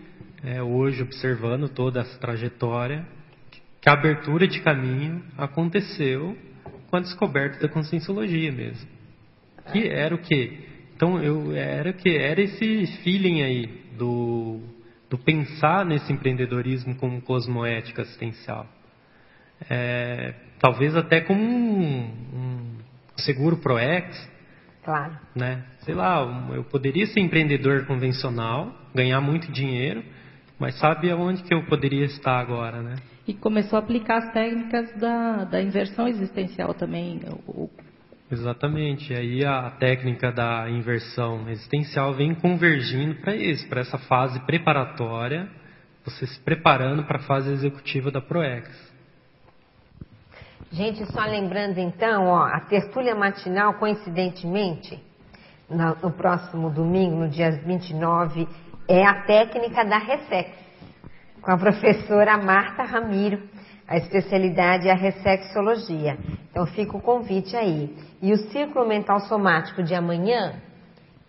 C: hoje observando toda essa trajetória, que a abertura de caminho aconteceu com a descoberta da Conscienciologia mesmo. Que era o quê? Então, era esse feeling aí do pensar nesse empreendedorismo como cosmoética assistencial. Talvez até como um seguro ProEx.
B: Claro.
C: Né? Sei lá, eu poderia ser empreendedor convencional, ganhar muito dinheiro, mas sabe aonde que eu poderia estar agora, né?
H: E começou a aplicar as técnicas da inversão existencial também.
C: Exatamente. E aí a técnica da inversão existencial vem convergindo para isso, para essa fase preparatória, você se preparando para a fase executiva da ProEx.
B: Gente, só lembrando então, a tertúlia matinal, coincidentemente, no próximo domingo, no dia 29, é a técnica da Ressex, com a professora Marta Ramiro. A especialidade é a Ressexologia. Então fica o convite aí. E o Círculo Mental Somático de amanhã,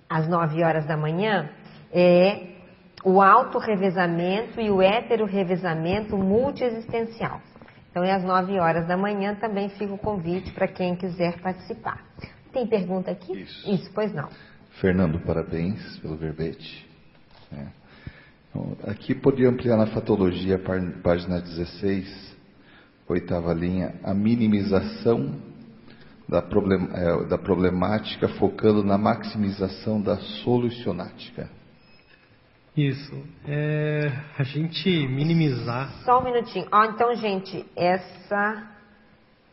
B: às 9 horas da manhã, é o autorrevezamento e o heterorevezamento multiexistencial. Então é às 9 horas da manhã, também fica o convite para quem quiser participar. Tem pergunta aqui? Isso, pois não.
I: Fernando, parabéns pelo verbete. Então, aqui podia ampliar na fatologia, página 16, 8ª linha, a minimização da problemática, focando na maximização da solucionática.
C: Isso. A gente minimizar.
B: Só um minutinho. Então, gente, essa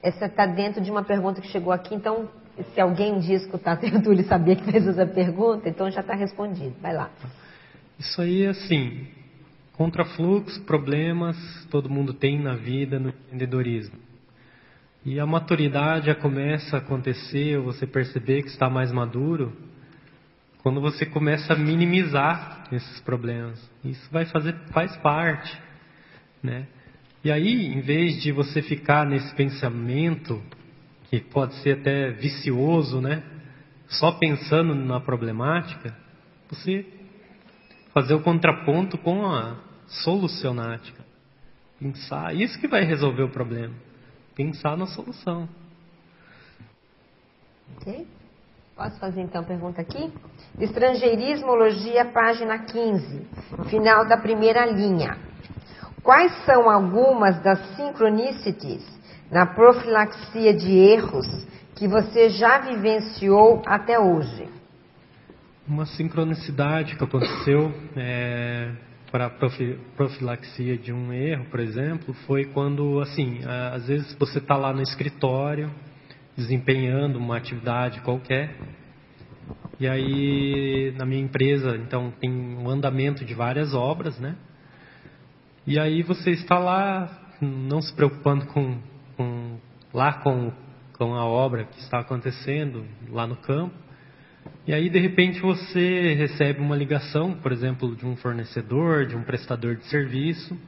B: está dentro de uma pergunta que chegou aqui. Então, se alguém diz que está tentando ele saber que fez essa pergunta, então já está respondido. Vai lá.
C: Isso aí, assim, contrafluxo, problemas, todo mundo tem na vida, no empreendedorismo. E a maturidade já começa a acontecer, você perceber que está mais maduro, quando você começa a minimizar esses problemas. Isso faz parte, né? E aí, em vez de você ficar nesse pensamento, que pode ser até vicioso, né? Só pensando na problemática, você fazer o contraponto com a solucionática. Pensar, isso que vai resolver o problema. Pensar na solução.
B: Ok? Posso fazer então a pergunta aqui? Estrangeirismologia, página 15, final da primeira linha. Quais são algumas das synchronicities na profilaxia de erros que você já vivenciou até hoje?
C: Uma sincronicidade que aconteceu para a profilaxia de um erro, por exemplo, foi quando, assim, às vezes você está lá no escritório, desempenhando uma atividade qualquer, e aí na minha empresa, então, tem um andamento de várias obras, né? E aí você está lá, não se preocupando com a obra que está acontecendo lá no campo, e aí de repente você recebe uma ligação, por exemplo, de um fornecedor, de um prestador de serviço,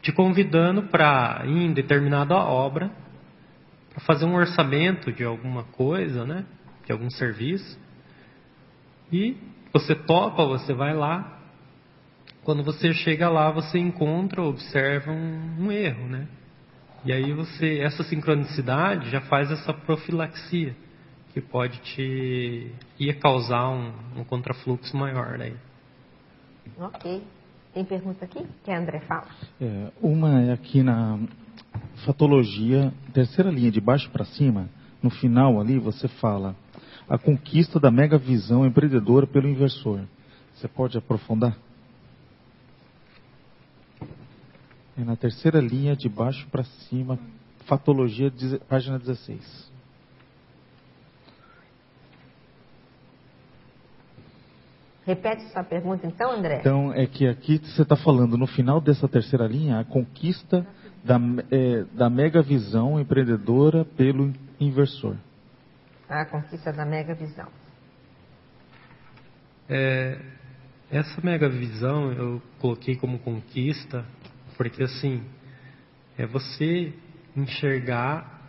C: te convidando para ir em determinada obra, para fazer um orçamento de alguma coisa, né? De algum serviço. E você topa, você vai lá, quando você chega lá, você encontra, observa um erro, né? E aí essa sincronicidade já faz essa profilaxia, que pode ia causar um contrafluxo maior daí.
B: Ok. Tem pergunta aqui? Que a André fala.
A: Uma é aqui na fatologia, terceira linha, de baixo para cima, no final ali você fala a conquista da mega visão empreendedora pelo inversor. Você pode aprofundar? É na terceira linha, de baixo para cima, fatologia, página 16.
B: Repete sua pergunta então, André.
A: Então, é que aqui você está falando, no final dessa terceira linha, a conquista da mega visão empreendedora pelo inversor.
B: A conquista da mega visão.
C: Essa mega visão eu coloquei como conquista, porque assim, é você enxergar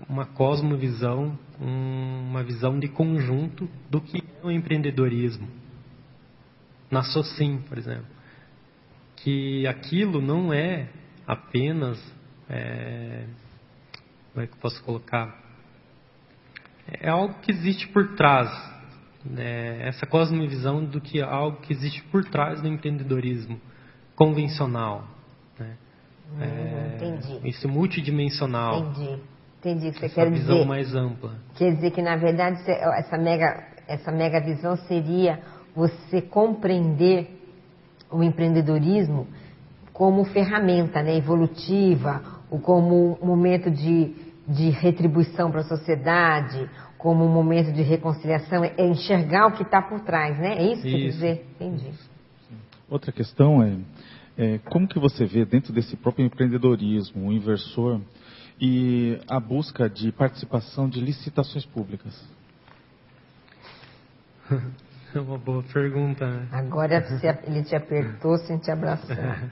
C: uma cosmovisão, uma visão de conjunto do que é o empreendedorismo. Na SOCIM, por exemplo. Que aquilo não é apenas, como é que eu posso colocar? É algo que existe por trás. Essa cosmovisão do que é algo que existe por trás do empreendedorismo convencional. Né?
B: Entendi.
C: Isso multidimensional.
B: Entendi o que você
C: essa
B: quer
C: visão
B: dizer.
C: mais ampla.
B: Quer dizer que, na verdade, essa mega visão seria você compreender o empreendedorismo como ferramenta, né, evolutiva, ou como um momento de retribuição para a sociedade, como um momento de reconciliação, é enxergar o que está por trás, né? É isso que você quer dizer? Entendi.
A: Outra questão é como que você vê dentro desse próprio empreendedorismo, o inversor, e a busca de participação de licitações públicas?
C: É uma boa pergunta, né?
B: Agora ele te apertou sem te abraçar.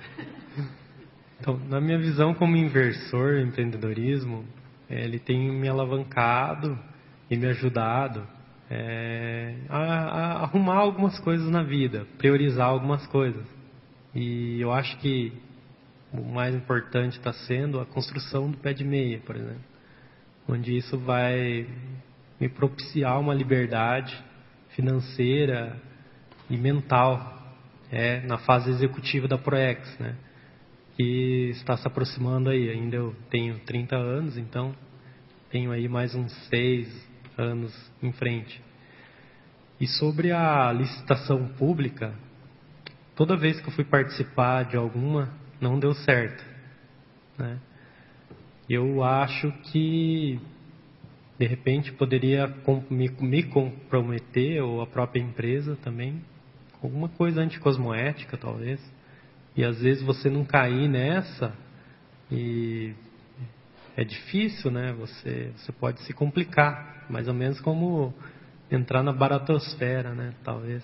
C: Então, na minha visão como inversor, empreendedorismo, ele tem me alavancado e me ajudado a arrumar algumas coisas na vida, priorizar algumas coisas. E eu acho que o mais importante está sendo a construção do pé de meia, por exemplo, onde isso vai me propiciar uma liberdade financeira e mental, na fase executiva da Proex, né? Que está se aproximando aí. Ainda eu tenho 30 anos, então tenho aí mais uns 6 anos em frente. E sobre a licitação pública, toda vez que eu fui participar de alguma, não deu certo, né? Eu acho que de repente poderia me comprometer, ou a própria empresa também, alguma coisa anticosmoética talvez, e às vezes você não cair nessa, e é difícil, né? Você pode se complicar, mais ou menos como entrar na baratosfera, né? Talvez.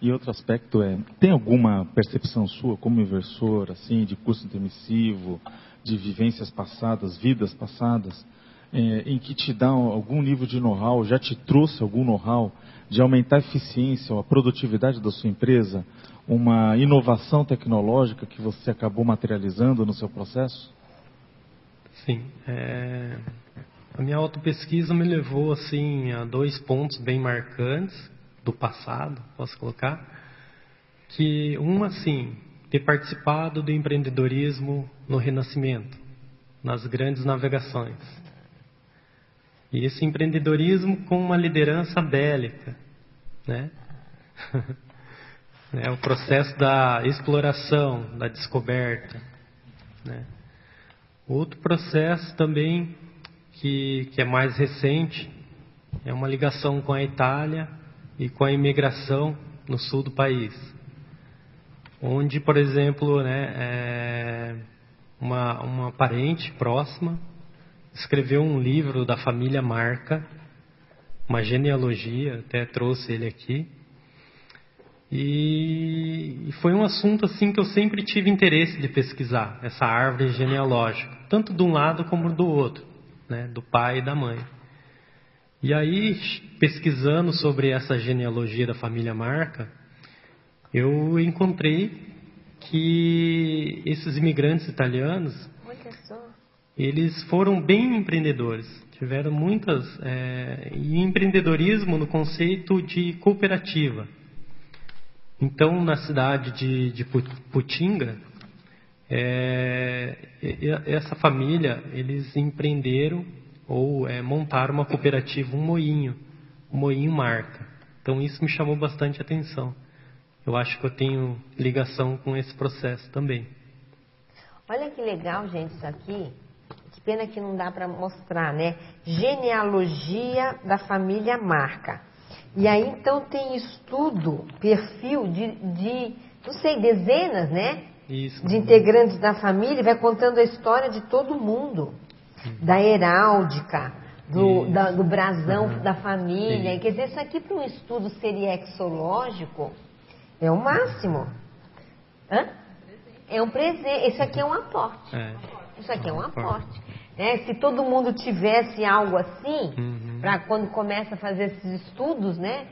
A: E outro aspecto tem alguma percepção sua como inversor, assim, de custo intermissivo, de vivências passadas, vidas passadas, em que te dá algum nível de know-how, já te trouxe algum know-how de aumentar a eficiência ou a produtividade da sua empresa, uma inovação tecnológica que você acabou materializando no seu processo?
C: Sim. A minha autopesquisa me levou assim, a 2 pontos bem marcantes do passado, posso colocar, que assim, ter participado do empreendedorismo no Renascimento, nas grandes navegações. E esse empreendedorismo com uma liderança bélica, né? É o processo da exploração, da descoberta, né? Outro processo também que é mais recente é uma ligação com a Itália e com a imigração no sul do país, onde, por exemplo, uma parente próxima escreveu um livro da família Marca, uma genealogia, até trouxe ele aqui, e foi um assunto assim que eu sempre tive interesse de pesquisar, essa árvore genealógica, tanto de um lado como do outro, né, do pai e da mãe. E aí, pesquisando sobre essa genealogia da família Marca, eu encontrei que esses imigrantes italianos, eles foram bem empreendedores, tiveram muitas, e empreendedorismo no conceito de cooperativa. Então, na cidade de Putinga, essa família, eles empreenderam ou montaram uma cooperativa, um moinho marca. Então, isso me chamou bastante atenção. Eu acho que eu tenho ligação com esse processo também.
B: Olha que legal, gente, isso aqui. Que pena que não dá para mostrar, né? Genealogia da família Marca. E aí, então, tem estudo, perfil de não sei, dezenas, né?
C: Isso.
B: De integrantes da família, vai contando a história de todo mundo. Da heráldica, do brasão da família. E, quer dizer, isso aqui para um estudo seriexológico é o máximo. Hã? É um presente. Isso aqui é um aporte. Isso aqui é um aporte. Se todo mundo tivesse algo assim, para quando começa a fazer esses estudos, né?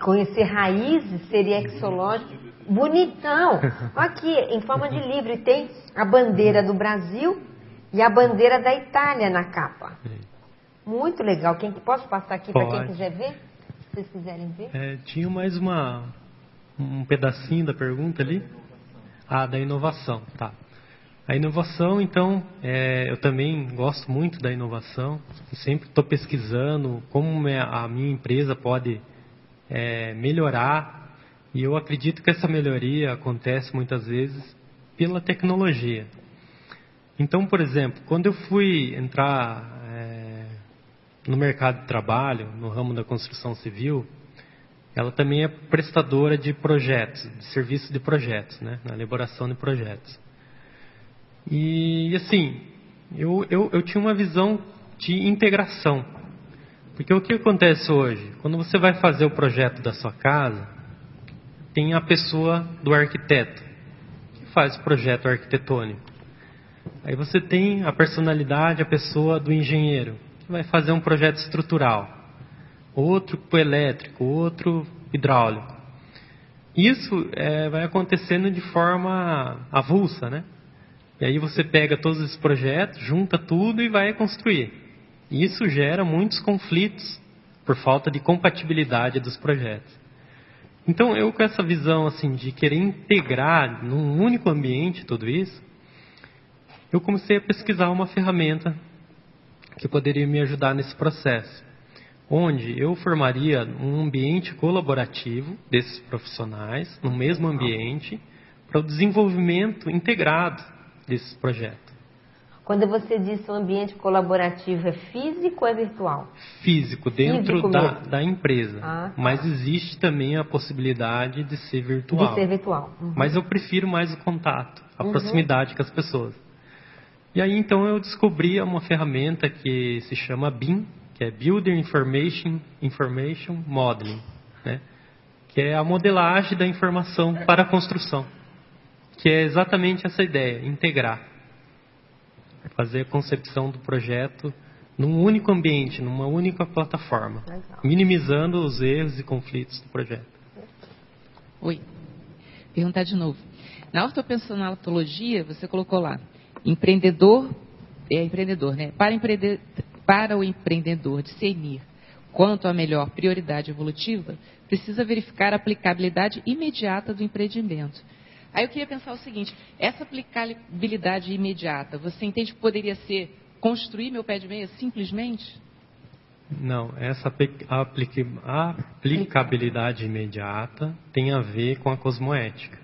B: Conhecer raízes seriexológicas, bonitão. Aqui, em forma de livro, e tem a bandeira do Brasil e a bandeira da Itália na capa. Muito legal. Posso passar aqui para quem quiser ver? Se vocês quiserem ver.
C: Tinha mais um pedacinho da pergunta ali. Da inovação, tá. A inovação, então, eu também gosto muito da inovação. Eu sempre estou pesquisando como a minha empresa pode melhorar. E eu acredito que essa melhoria acontece muitas vezes pela tecnologia. Então, por exemplo, quando eu fui entrar no mercado de trabalho, no ramo da construção civil, ela também é prestadora de projetos, de serviço de projetos, né? Na elaboração de projetos. E assim, eu tinha uma visão de integração. Porque o que acontece hoje? Quando você vai fazer o projeto da sua casa, tem a pessoa do arquiteto, que faz o projeto arquitetônico. Aí você tem a personalidade, a pessoa do engenheiro, que vai fazer um projeto estrutural. Outro para o elétrico, outro hidráulico. Isso vai acontecendo de forma avulsa, né? E aí você pega todos esses projetos, junta tudo e vai construir. Isso gera muitos conflitos por falta de compatibilidade dos projetos. Então, eu com essa visão assim de querer integrar num único ambiente tudo isso, eu comecei a pesquisar uma ferramenta que poderia me ajudar nesse processo, onde eu formaria um ambiente colaborativo desses profissionais, no mesmo ambiente, para o desenvolvimento integrado desses projetos.
B: Quando você diz um ambiente colaborativo, é físico ou é virtual?
C: Físico, dentro da empresa. Mas existe também a possibilidade de ser virtual.
B: De ser virtual.
C: Mas eu prefiro mais o contato, a proximidade com as pessoas. E aí, então, eu descobri uma ferramenta que se chama BIM, que é Builder Information Modeling, né? Que é a modelagem da informação para a construção. Que é exatamente essa ideia, integrar. Fazer a concepção do projeto num único ambiente, numa única plataforma. Legal. Minimizando os erros e conflitos do projeto.
G: Oi. Perguntar de novo. Na ortopersonatologia, você colocou lá, empreendedor, né? Para o empreendedor discernir quanto à melhor prioridade evolutiva, precisa verificar a aplicabilidade imediata do empreendimento. Aí eu queria pensar o seguinte, essa aplicabilidade imediata, você entende que poderia ser construir meu pé de meia simplesmente?
C: Não, essa aplicabilidade imediata tem a ver com a cosmoética.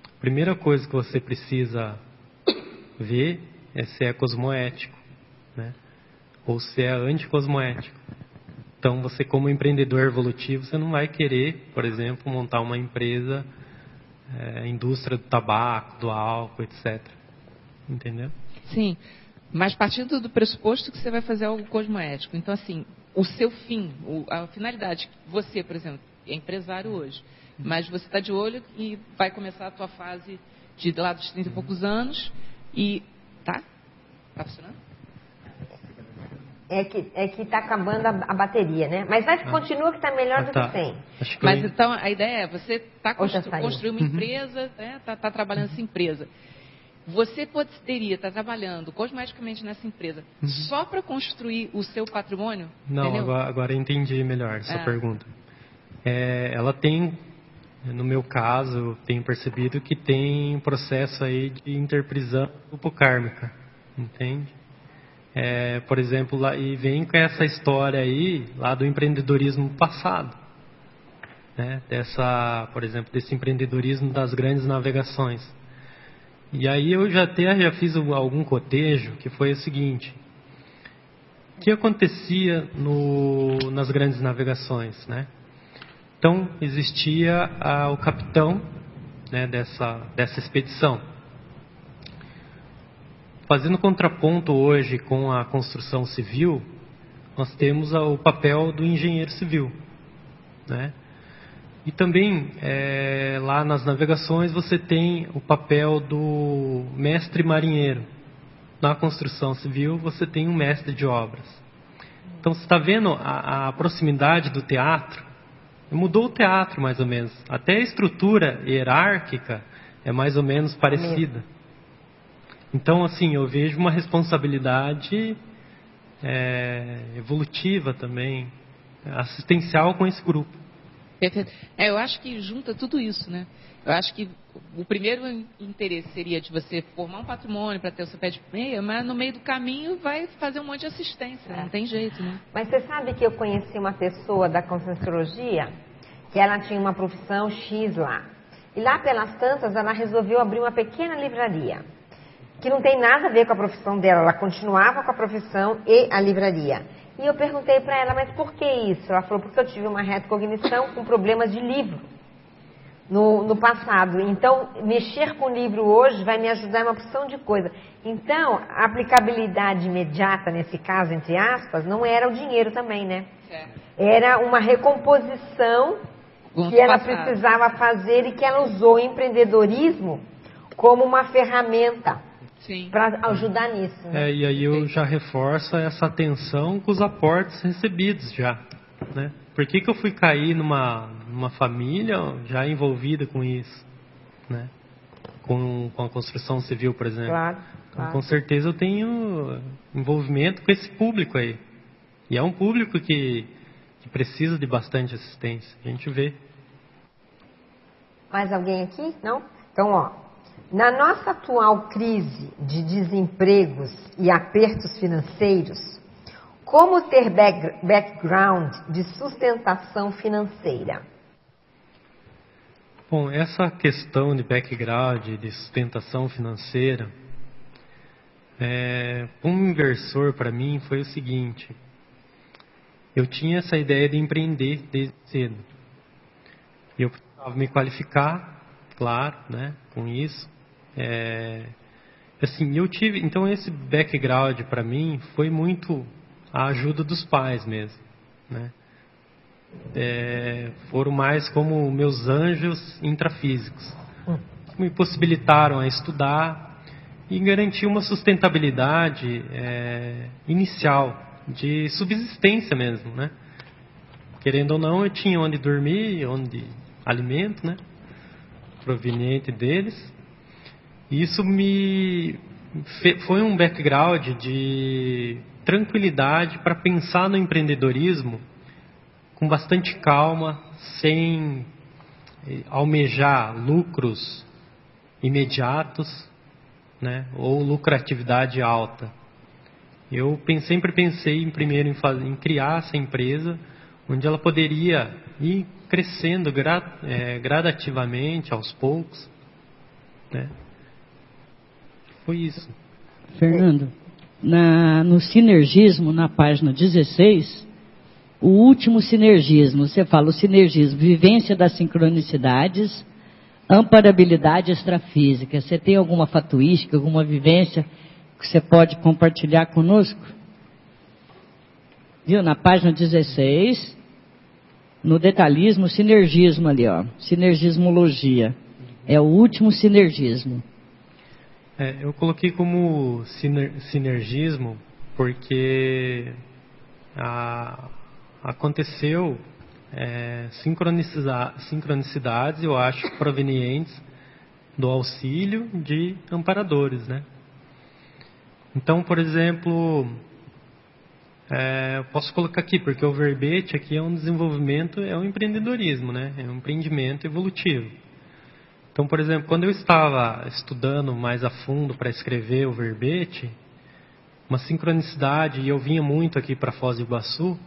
C: A primeira coisa que você precisa ver é se é cosmoético, né? Ou se é anticosmoético. Então, você como empreendedor evolutivo, você não vai querer, por exemplo, montar uma empresa, indústria do tabaco, do álcool, etc. Entendeu?
G: Sim, mas partindo do pressuposto que você vai fazer algo cosmoético. Então, assim, o seu fim, a finalidade, você, por exemplo, é empresário hoje, mas você está de olho e vai começar a tua fase de lá dos 30 e poucos anos e... Tá? Tá funcionando?
B: É que está acabando a bateria, né? Mas continua que está melhor do que tem.
G: Mas então a ideia é, você está construindo uma
C: Uhum.
G: empresa, está trabalhando nessa empresa. Você poderia estar trabalhando cosmeticamente nessa empresa só para construir o seu patrimônio?
C: Não,
G: entendeu?
C: agora eu entendi melhor essa pergunta. Ela tem, no meu caso, eu tenho percebido que tem um processo aí de interprisão upocármica, entende? Por exemplo, lá, e vem com essa história aí, lá do empreendedorismo passado, né? Por exemplo, desse empreendedorismo das grandes navegações. E aí eu já fiz algum cotejo, que foi o seguinte: o que acontecia nas grandes navegações, né? Então, existia o capitão, né, dessa expedição. Fazendo contraponto hoje com a construção civil, nós temos o papel do engenheiro civil, né? E também, lá nas navegações, você tem o papel do mestre marinheiro. Na construção civil, você tem um mestre de obras. Então, você está vendo a proximidade do teatro? Mudou o teatro, mais ou menos. Até a estrutura hierárquica é mais ou menos parecida. Então, assim, eu vejo uma responsabilidade evolutiva também, assistencial com esse grupo.
G: Perfeito. Eu acho que junta tudo isso, né? Eu acho que o primeiro interesse seria de você formar um patrimônio para ter o seu pé de meia, mas no meio do caminho vai fazer um monte de assistência, não tem jeito, né?
B: Mas você sabe que eu conheci uma pessoa da Conscienciologia que ela tinha uma profissão X lá. E lá pelas tantas ela resolveu abrir uma pequena livraria, que não tem nada a ver com a profissão dela, ela continuava com a profissão e a livraria. E eu perguntei para ela, mas por que isso? Ela falou, porque eu tive uma retrocognição com problemas de livro no passado. Então, mexer com livro hoje vai me ajudar em uma opção de coisa. Então, a aplicabilidade imediata, nesse caso, entre aspas, não era o dinheiro também, né? Era uma recomposição que ela precisava fazer e que ela usou o empreendedorismo como uma ferramenta para ajudar nisso. Né?
C: E aí eu já reforço essa atenção com os aportes recebidos já, né? Por que eu fui cair numa família já envolvida com isso, né? Com a construção civil, por exemplo.
B: Claro.
C: Então, com certeza eu tenho envolvimento com esse público aí. E é um público que precisa de bastante assistência. A gente vê.
B: Mais alguém aqui? Não? Então, ó. Na nossa atual crise de desempregos e apertos financeiros, como ter background de sustentação financeira?
C: Bom, essa questão de background, de sustentação financeira, um inversor para mim foi o seguinte: eu tinha essa ideia de empreender desde cedo. E eu precisava me qualificar, claro, né, com isso. Assim, então esse background para mim foi muito a ajuda dos pais mesmo, né? Foram mais como meus anjos intrafísicos, que me possibilitaram a estudar e garantir uma sustentabilidade inicial, de subsistência mesmo, né? Querendo ou não, eu tinha onde dormir, onde alimento, né, proveniente deles. Isso foi um background de tranquilidade para pensar no empreendedorismo com bastante calma, sem almejar lucros imediatos, né, ou lucratividade alta. Eu sempre pensei primeiro em criar essa empresa onde ela poderia ir crescendo gradativamente, aos poucos, né? Foi isso.
E: Fernando, no sinergismo, na página 16, o último sinergismo, você fala o sinergismo, vivência das sincronicidades, amparabilidade extrafísica. Você tem alguma fatuística, alguma vivência que você pode compartilhar conosco? Viu? Na página 16, no detalhismo, sinergismo ali, ó, sinergismologia. É o último sinergismo.
C: Eu coloquei como sinergismo porque aconteceu sincronicidades, eu acho, provenientes do auxílio de amparadores, né? Então, por exemplo, eu posso colocar aqui, porque o verbete aqui é um desenvolvimento, é um empreendedorismo, né? É um empreendimento evolutivo. Então, por exemplo, quando eu estava estudando mais a fundo para escrever o verbete, uma sincronicidade, e eu vinha muito aqui para Foz do Iguaçu,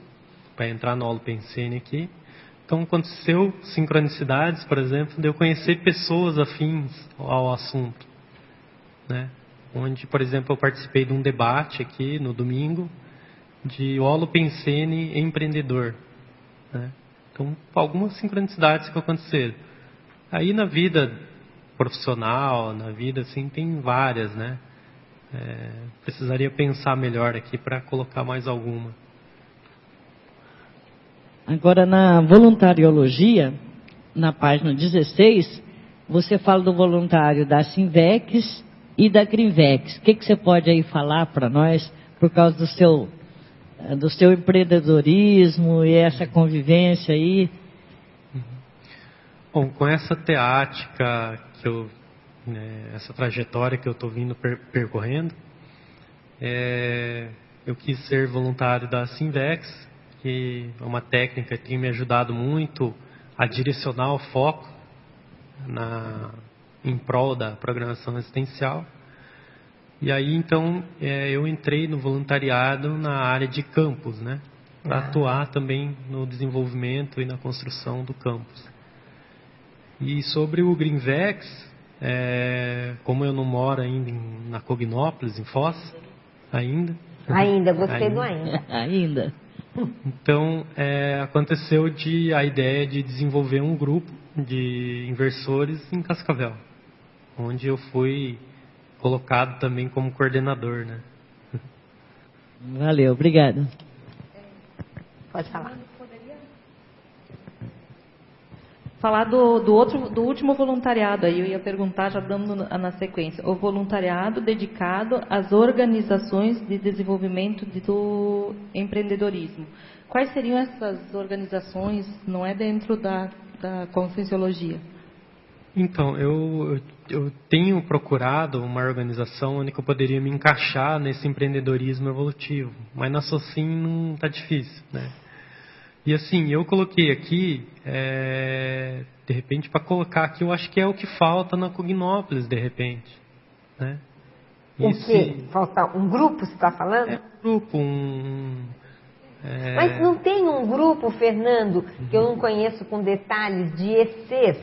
C: para entrar no Holopensene aqui. Então, aconteceu sincronicidades, por exemplo, de eu conhecer pessoas afins ao assunto, né? Onde, por exemplo, eu participei de um debate aqui no domingo de Holopensene empreendedor, né? Então, algumas sincronicidades que aconteceram. Aí na vida profissional, na vida assim, tem várias, né? Precisaria pensar melhor aqui para colocar mais alguma.
E: Agora, na voluntariologia, na página 16, você fala do voluntário da Sinvex e da Grinvex. O que você pode aí falar para nós, por causa do seu empreendedorismo e essa convivência aí?
C: Bom, com essa teática, essa trajetória que eu estou vindo percorrendo, eu quis ser voluntário da Sinvex, que é uma técnica que tem me ajudado muito a direcionar o foco em prol da programação existencial. E aí, então, eu entrei no voluntariado na área de campus, né? Para atuar também no desenvolvimento e na construção do campus. E sobre o Grinvex, como eu não moro ainda na Cognópolis, em Foz,
B: gostei do ainda.
E: Ainda.
C: Então, aconteceu a ideia de desenvolver um grupo de inversores em Cascavel, onde eu fui colocado também como coordenador, né?
E: Valeu, obrigado.
B: Pode falar.
H: Falar do último voluntariado aí, eu ia perguntar já dando na sequência. O voluntariado dedicado às organizações de desenvolvimento do empreendedorismo. Quais seriam essas organizações? Não é dentro da Conscienciologia?
C: Então, eu tenho procurado uma organização onde eu poderia me encaixar nesse empreendedorismo evolutivo, mas na SOCIM não está difícil, né? E assim, eu coloquei aqui, de repente, para colocar aqui, eu acho que é o que falta na Cognópolis, de repente, né?
B: O quê? Falta um grupo, você está falando?
C: Um grupo,
B: Mas não tem um grupo, Fernando, que eu não conheço com detalhes, de ECs,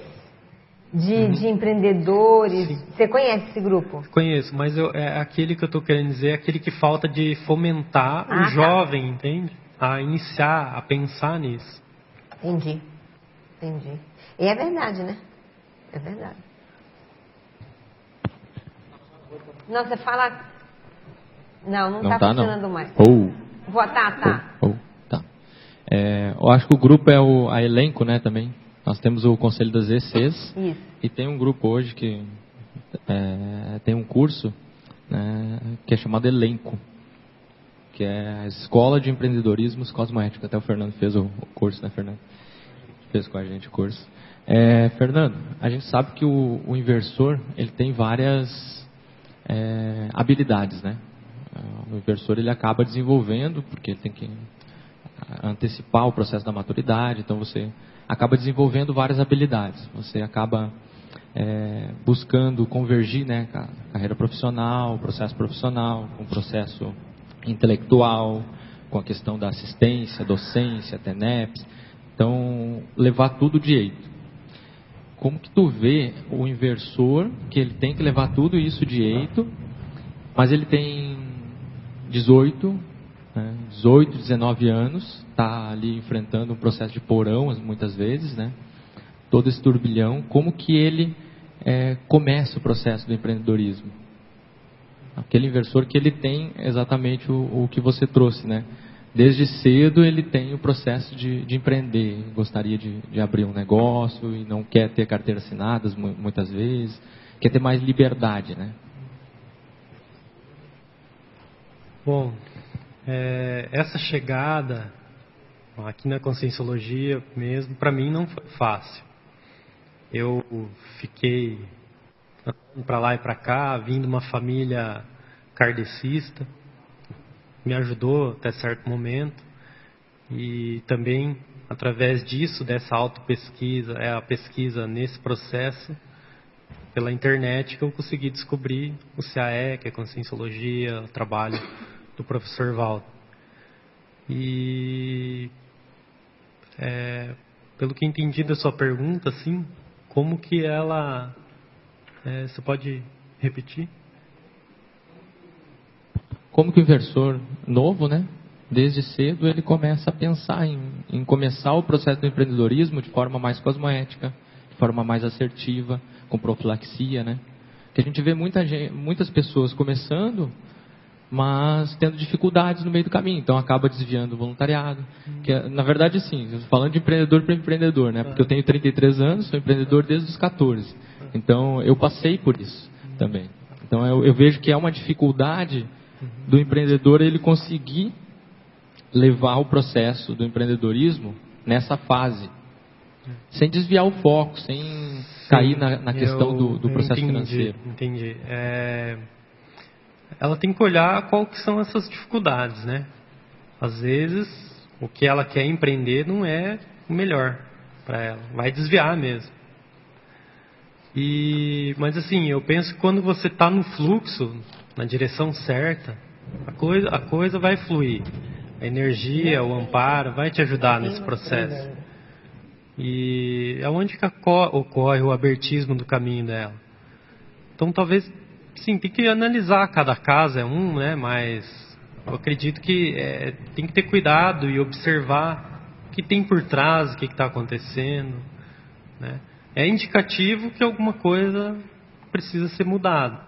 B: de empreendedores. Sim. Você conhece esse grupo?
C: Conheço, mas aquele que eu estou querendo dizer é aquele que falta de fomentar o jovem, entende? A iniciar, a pensar nisso.
B: Entendi. E é verdade, né? É verdade. Não, você fala... Não está funcionando mais. Tá.
J: Eu acho que o grupo é a Elenco, né, também. Nós temos o Conselho das ECs.
B: Isso.
J: E tem um grupo hoje que tem um curso, né, que é chamado Elenco, que é a Escola de Empreendedorismo Cosmoético. Até o Fernando fez o curso, né, Fernando? Fez com a gente o curso. Fernando, a gente sabe que o inversor, ele tem várias habilidades, né? O inversor, ele acaba desenvolvendo, porque ele tem que antecipar o processo da maturidade, então você acaba desenvolvendo várias habilidades. Você acaba buscando convergir, né, com a carreira profissional, o processo profissional, com o processo intelectual, com a questão da assistência, docência, TENEPS. Então, levar tudo direito. Como que tu vê o inversor, que ele tem que levar tudo isso direito, mas ele tem 18, 19 anos, está ali enfrentando um processo de porão, muitas vezes, né? Todo esse turbilhão, como que ele começa o processo do empreendedorismo? Aquele inversor que ele tem exatamente o que você trouxe, né? Desde cedo ele tem o processo de empreender, gostaria de abrir um negócio e não quer ter carteiras assinadas muitas vezes, quer ter mais liberdade, né?
C: Bom, essa chegada aqui na Conscienciologia mesmo, para mim não foi fácil. Eu fiquei para lá e para cá, vindo de uma família kardecista, me ajudou até certo momento, e também através disso, dessa autopesquisa, a pesquisa nesse processo, pela internet, que eu consegui descobrir o CAE, que é Conscienciologia, o trabalho do professor Valdo. E pelo que entendi da sua pergunta, assim, como que ela... você pode repetir?
J: Como que o inversor novo, né, desde cedo, ele começa a pensar em começar o processo do empreendedorismo de forma mais cosmoética, de forma mais assertiva, com profilaxia, né? Que a gente vê muitas pessoas começando, mas tendo dificuldades no meio do caminho, então acaba desviando o voluntariado. Que, na verdade, sim, falando de empreendedor para empreendedor, né? Porque eu tenho 33 anos, sou empreendedor desde os 14. Então, eu passei por isso também. Então, eu vejo que é uma dificuldade do empreendedor ele conseguir levar o processo do empreendedorismo nessa fase, sem desviar o foco, sem cair na questão do processo financeiro.
C: Entendi. Ela tem que olhar qual que são essas dificuldades, né? Às vezes, o que ela quer empreender não é o melhor para ela. Vai desviar mesmo. Mas assim, eu penso que quando você está no fluxo, na direção certa, a coisa vai fluir. A energia, o amparo vai te ajudar nesse processo. E é onde que ocorre o abertismo do caminho dela. Então, talvez, sim, tem que analisar cada caso, né? Mas eu acredito que tem que ter cuidado e observar o que tem por trás, o que está acontecendo, né? É indicativo que alguma coisa precisa ser mudada,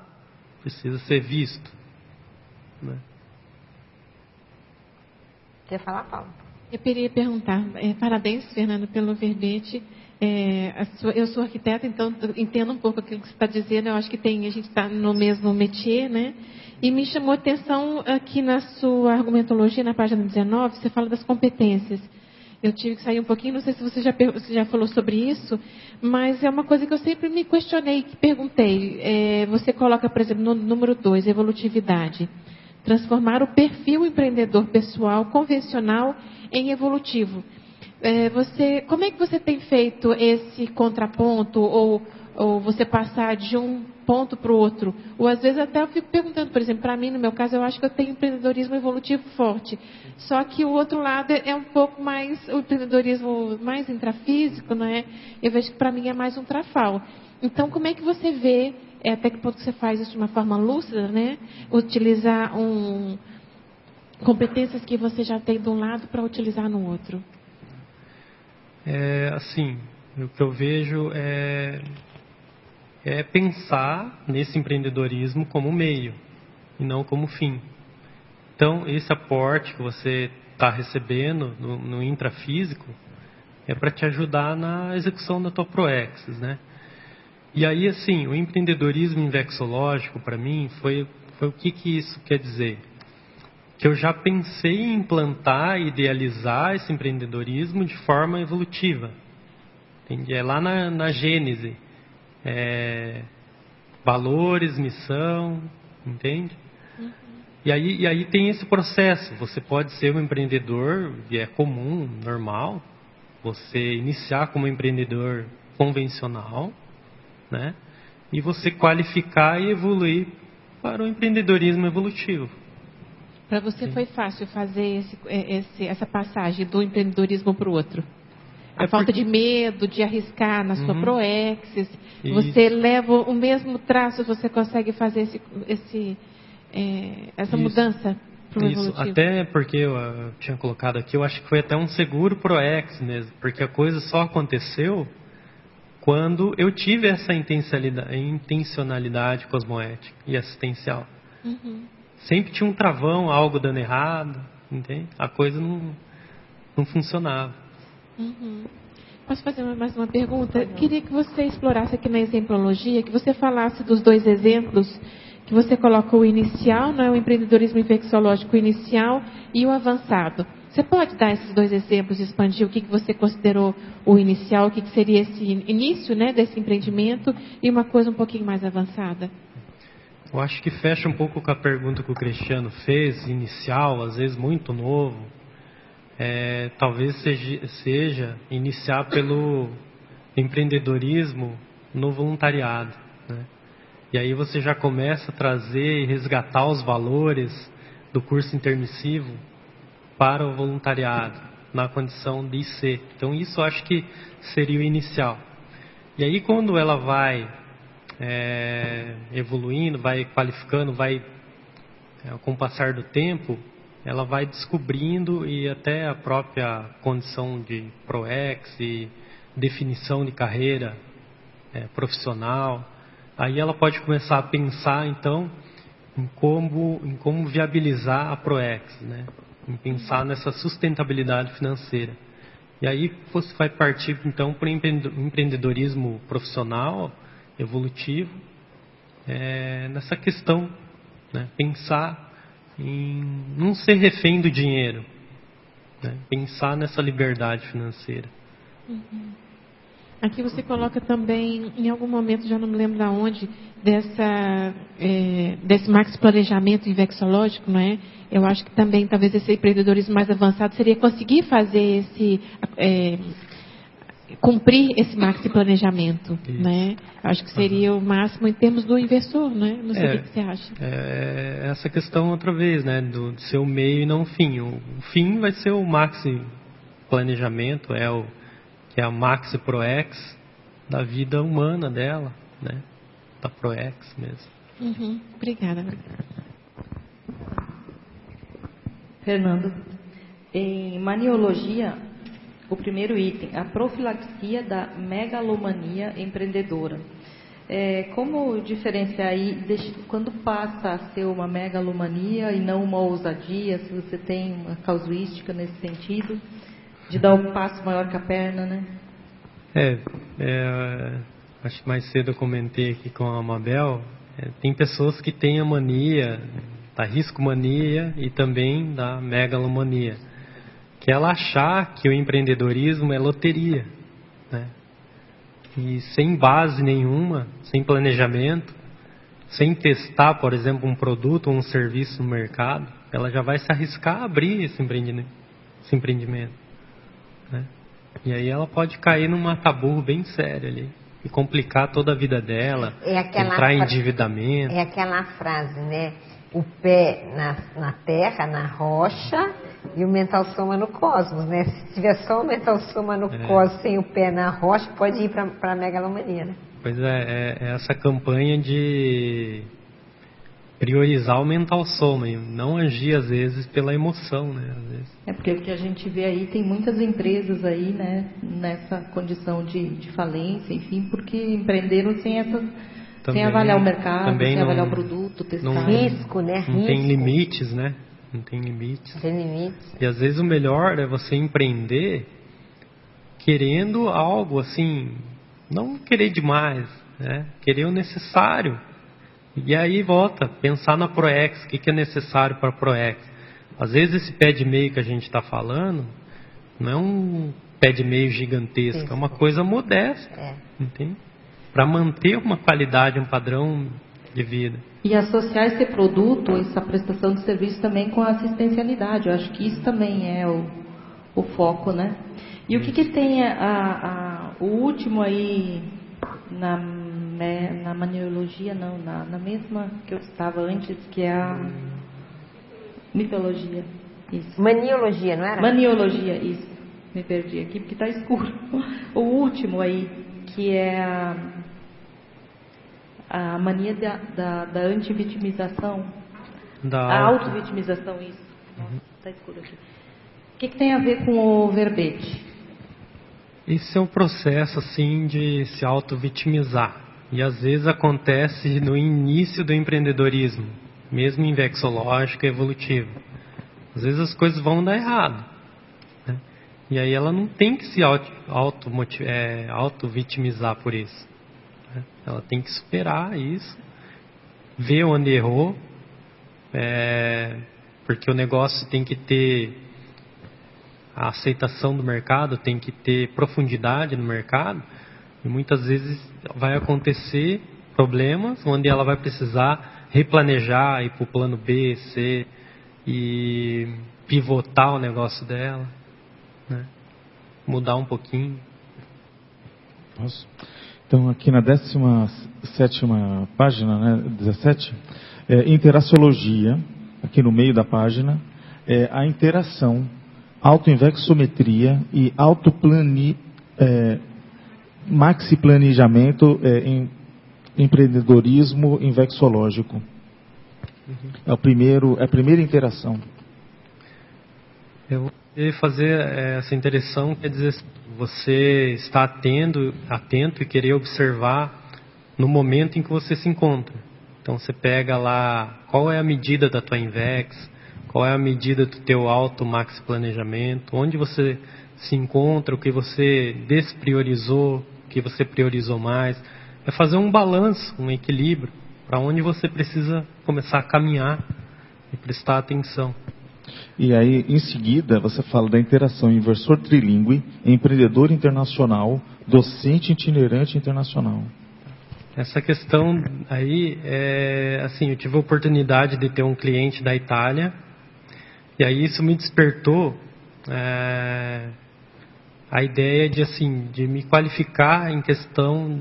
C: precisa ser visto, né?
B: Quer falar, Paulo?
G: Eu queria perguntar, parabéns, Fernando, pelo verbete. Eu sou arquiteta, então entendo um pouco aquilo que você está dizendo. Eu acho que a gente está no mesmo métier, né? E me chamou a atenção aqui na sua argumentologia, na página 19, você fala das competências. Eu tive que sair um pouquinho, não sei se você já falou sobre isso, mas é uma coisa que eu sempre me questionei, que perguntei. Você coloca, por exemplo, no número 2, evolutividade. Transformar o perfil empreendedor pessoal convencional em evolutivo. Como é que você tem feito esse contraponto ou você passar de um ponto para o outro? Ou às vezes até eu fico perguntando, por exemplo, para mim, no meu caso, eu acho que eu tenho empreendedorismo evolutivo forte. Só que o outro lado é um pouco mais, o empreendedorismo mais intrafísico, não é? Eu vejo que para mim é mais um trafal. Então, como é que você vê, até que ponto você faz isso de uma forma lúcida, né? Utilizar competências que você já tem de um lado para utilizar no outro?
C: Assim, o que eu vejo é pensar nesse empreendedorismo como meio e não como fim. Então, esse aporte que você está recebendo no intrafísico é para te ajudar na execução da tua proexis, né? E aí, assim, o empreendedorismo invexológico, para mim, foi o que isso quer dizer? Que eu já pensei em implantar e idealizar esse empreendedorismo de forma evolutiva. Entende? É lá na Gênese. Valores, missão, entende? Uhum. E aí tem esse processo. Você pode ser um empreendedor, e é comum, normal, você iniciar como empreendedor convencional, né? E você qualificar e evoluir para o empreendedorismo evolutivo.
G: Para você foi fácil fazer essa passagem do empreendedorismo para o outro? A falta de medo, de arriscar na sua proexis. Você leva o mesmo traço, você consegue fazer essa mudança para o evolutivo?
C: Até porque eu tinha colocado aqui, eu acho que foi até um seguro proexis mesmo, porque a coisa só aconteceu quando eu tive essa intencionalidade cosmoética e assistencial. Uhum. Sempre tinha um travão, algo dando errado, entende? A coisa não funcionava.
G: Uhum. Posso fazer mais uma pergunta? Queria que você explorasse aqui na exemplologia, que você falasse dos 2 exemplos
K: que você coloca o inicial, não é, o empreendedorismo infecciológico inicial e o avançado. Você pode dar esses dois exemplos, expandir o que você considerou o inicial, o que seria esse início, né, desse empreendimento e uma coisa um pouquinho mais avançada?
C: Eu acho que fecha um pouco com a pergunta que o Cristiano fez, inicial, às vezes muito novo. Talvez seja iniciar pelo empreendedorismo no voluntariado, né? E aí você já começa a trazer e resgatar os valores do curso intermissivo para o voluntariado, na condição de IC. Então isso eu acho que seria o inicial. E aí quando ela vai evoluindo, vai qualificando, com o passar do tempo, ela vai descobrindo, e até a própria condição de PROEX e definição de carreira profissional, aí ela pode começar a pensar então em como viabilizar a PROEX, né? Em pensar nessa sustentabilidade financeira. E aí você vai partir então para o empreendedorismo profissional, evolutivo, nessa questão, né? Pensar em não ser refém do dinheiro, né? Pensar nessa liberdade financeira.
K: Uhum. Aqui você coloca também, em algum momento, já não me lembro aonde, desse maxi planejamento infecciológico, não é? Eu acho que também, talvez, esse empreendedorismo mais avançado seria conseguir fazer cumprir esse maxi planejamento, né? Acho que seria o máximo em termos do investidor, né? Não sei o que você acha.
C: Essa questão outra vez, né? De ser o meio e não o fim. O fim vai ser o maxi planejamento, que é a maxi PROEX da vida humana dela, né? Da PROEX mesmo.
K: Uhum. Obrigada.
H: Fernando, em maniologia, o primeiro item, a profilaxia da megalomania empreendedora. Como diferenciar aí, quando passa a ser uma megalomania e não uma ousadia, se você tem uma casuística nesse sentido, de dar um passo maior que a perna, né?
C: Acho que mais cedo eu comentei aqui com a Mabel, tem pessoas que têm a mania, da riscomania e também da megalomania, que ela achar que o empreendedorismo é loteria, né? E sem base nenhuma, sem planejamento, sem testar, por exemplo, um produto ou um serviço no mercado, ela já vai se arriscar a abrir esse empreendimento, né? E aí ela pode cair num mataburro bem sério ali e complicar toda a vida dela, entrar em endividamento.
B: É aquela frase, né? O pé na terra, na rocha, e o mental soma no cosmos, né? Se tiver só o mental soma no cosmos, sem o pé na rocha, pode ir para a megalomania, né?
C: Pois é essa campanha de priorizar o mental soma e não agir às vezes pela emoção, né? Às vezes.
H: Porque o que a gente vê aí, tem muitas empresas aí, né, nessa condição de falência, enfim, porque empreenderam sem avaliar o mercado, sem avaliar o produto, testar.
B: Risco, né?
C: Não tem limites, né? Não tem limites.
B: Tem limites.
C: E às vezes o melhor é você empreender querendo algo assim, não querer demais, né? Querer o necessário. E aí volta, pensar na PROEX, o que é necessário para a PROEX. Às vezes esse pé de meio que a gente está falando não é um pé de meio gigantesco, é uma coisa modesta, entende? Para manter uma qualidade, um padrão de vida.
H: E associar esse produto, essa prestação de serviço também com a assistencialidade. Eu acho que isso também é o foco, né? E o que tem o último aí na maniologia, não, na mesma que eu estava antes, que é a mitologia. Isso.
B: Maniologia, não era?
H: Maniologia, isso. Me perdi aqui porque está escuro. O último aí, que é a mania da antivitimização. A autovitimização, isso. Está escuro aqui. O que tem a ver com o verbete?
C: Esse é um processo assim de se auto-vitimizar. E às vezes acontece no início do empreendedorismo, mesmo em vexológico e evolutivo. Às vezes as coisas vão dar errado, né? E aí ela não tem que se auto-vitimizar por isso, né? Ela tem que superar isso ver onde errou, porque o negócio tem que ter a aceitação do mercado, tem que ter profundidade no mercado, e muitas vezes vai acontecer problemas onde ela vai precisar replanejar, ir para o plano B, C, e pivotar o negócio dela, né? Mudar um pouquinho.
A: Posso? Então, aqui na 17ª página, né, 17, interaciologia, aqui no meio da página, a interação, autoinvexometria e maxiplanejamento em empreendedorismo invexológico. É a primeira interação.
C: Eu vou fazer essa interação, quer dizer, você está atento e querer observar no momento em que você se encontra. Então você pega lá qual é a medida da tua Invex, qual é a medida do teu auto-maxi planejamento, onde você se encontra, o que você despriorizou, o que você priorizou mais. É fazer um balanço, um equilíbrio, para onde você precisa começar a caminhar e prestar atenção.
A: E aí, em seguida, você fala da interação inversor trilingue, empreendedor internacional, docente itinerante internacional.
C: Essa questão aí, assim, eu tive a oportunidade de ter um cliente da Itália, e aí isso me despertou a ideia de me qualificar em questão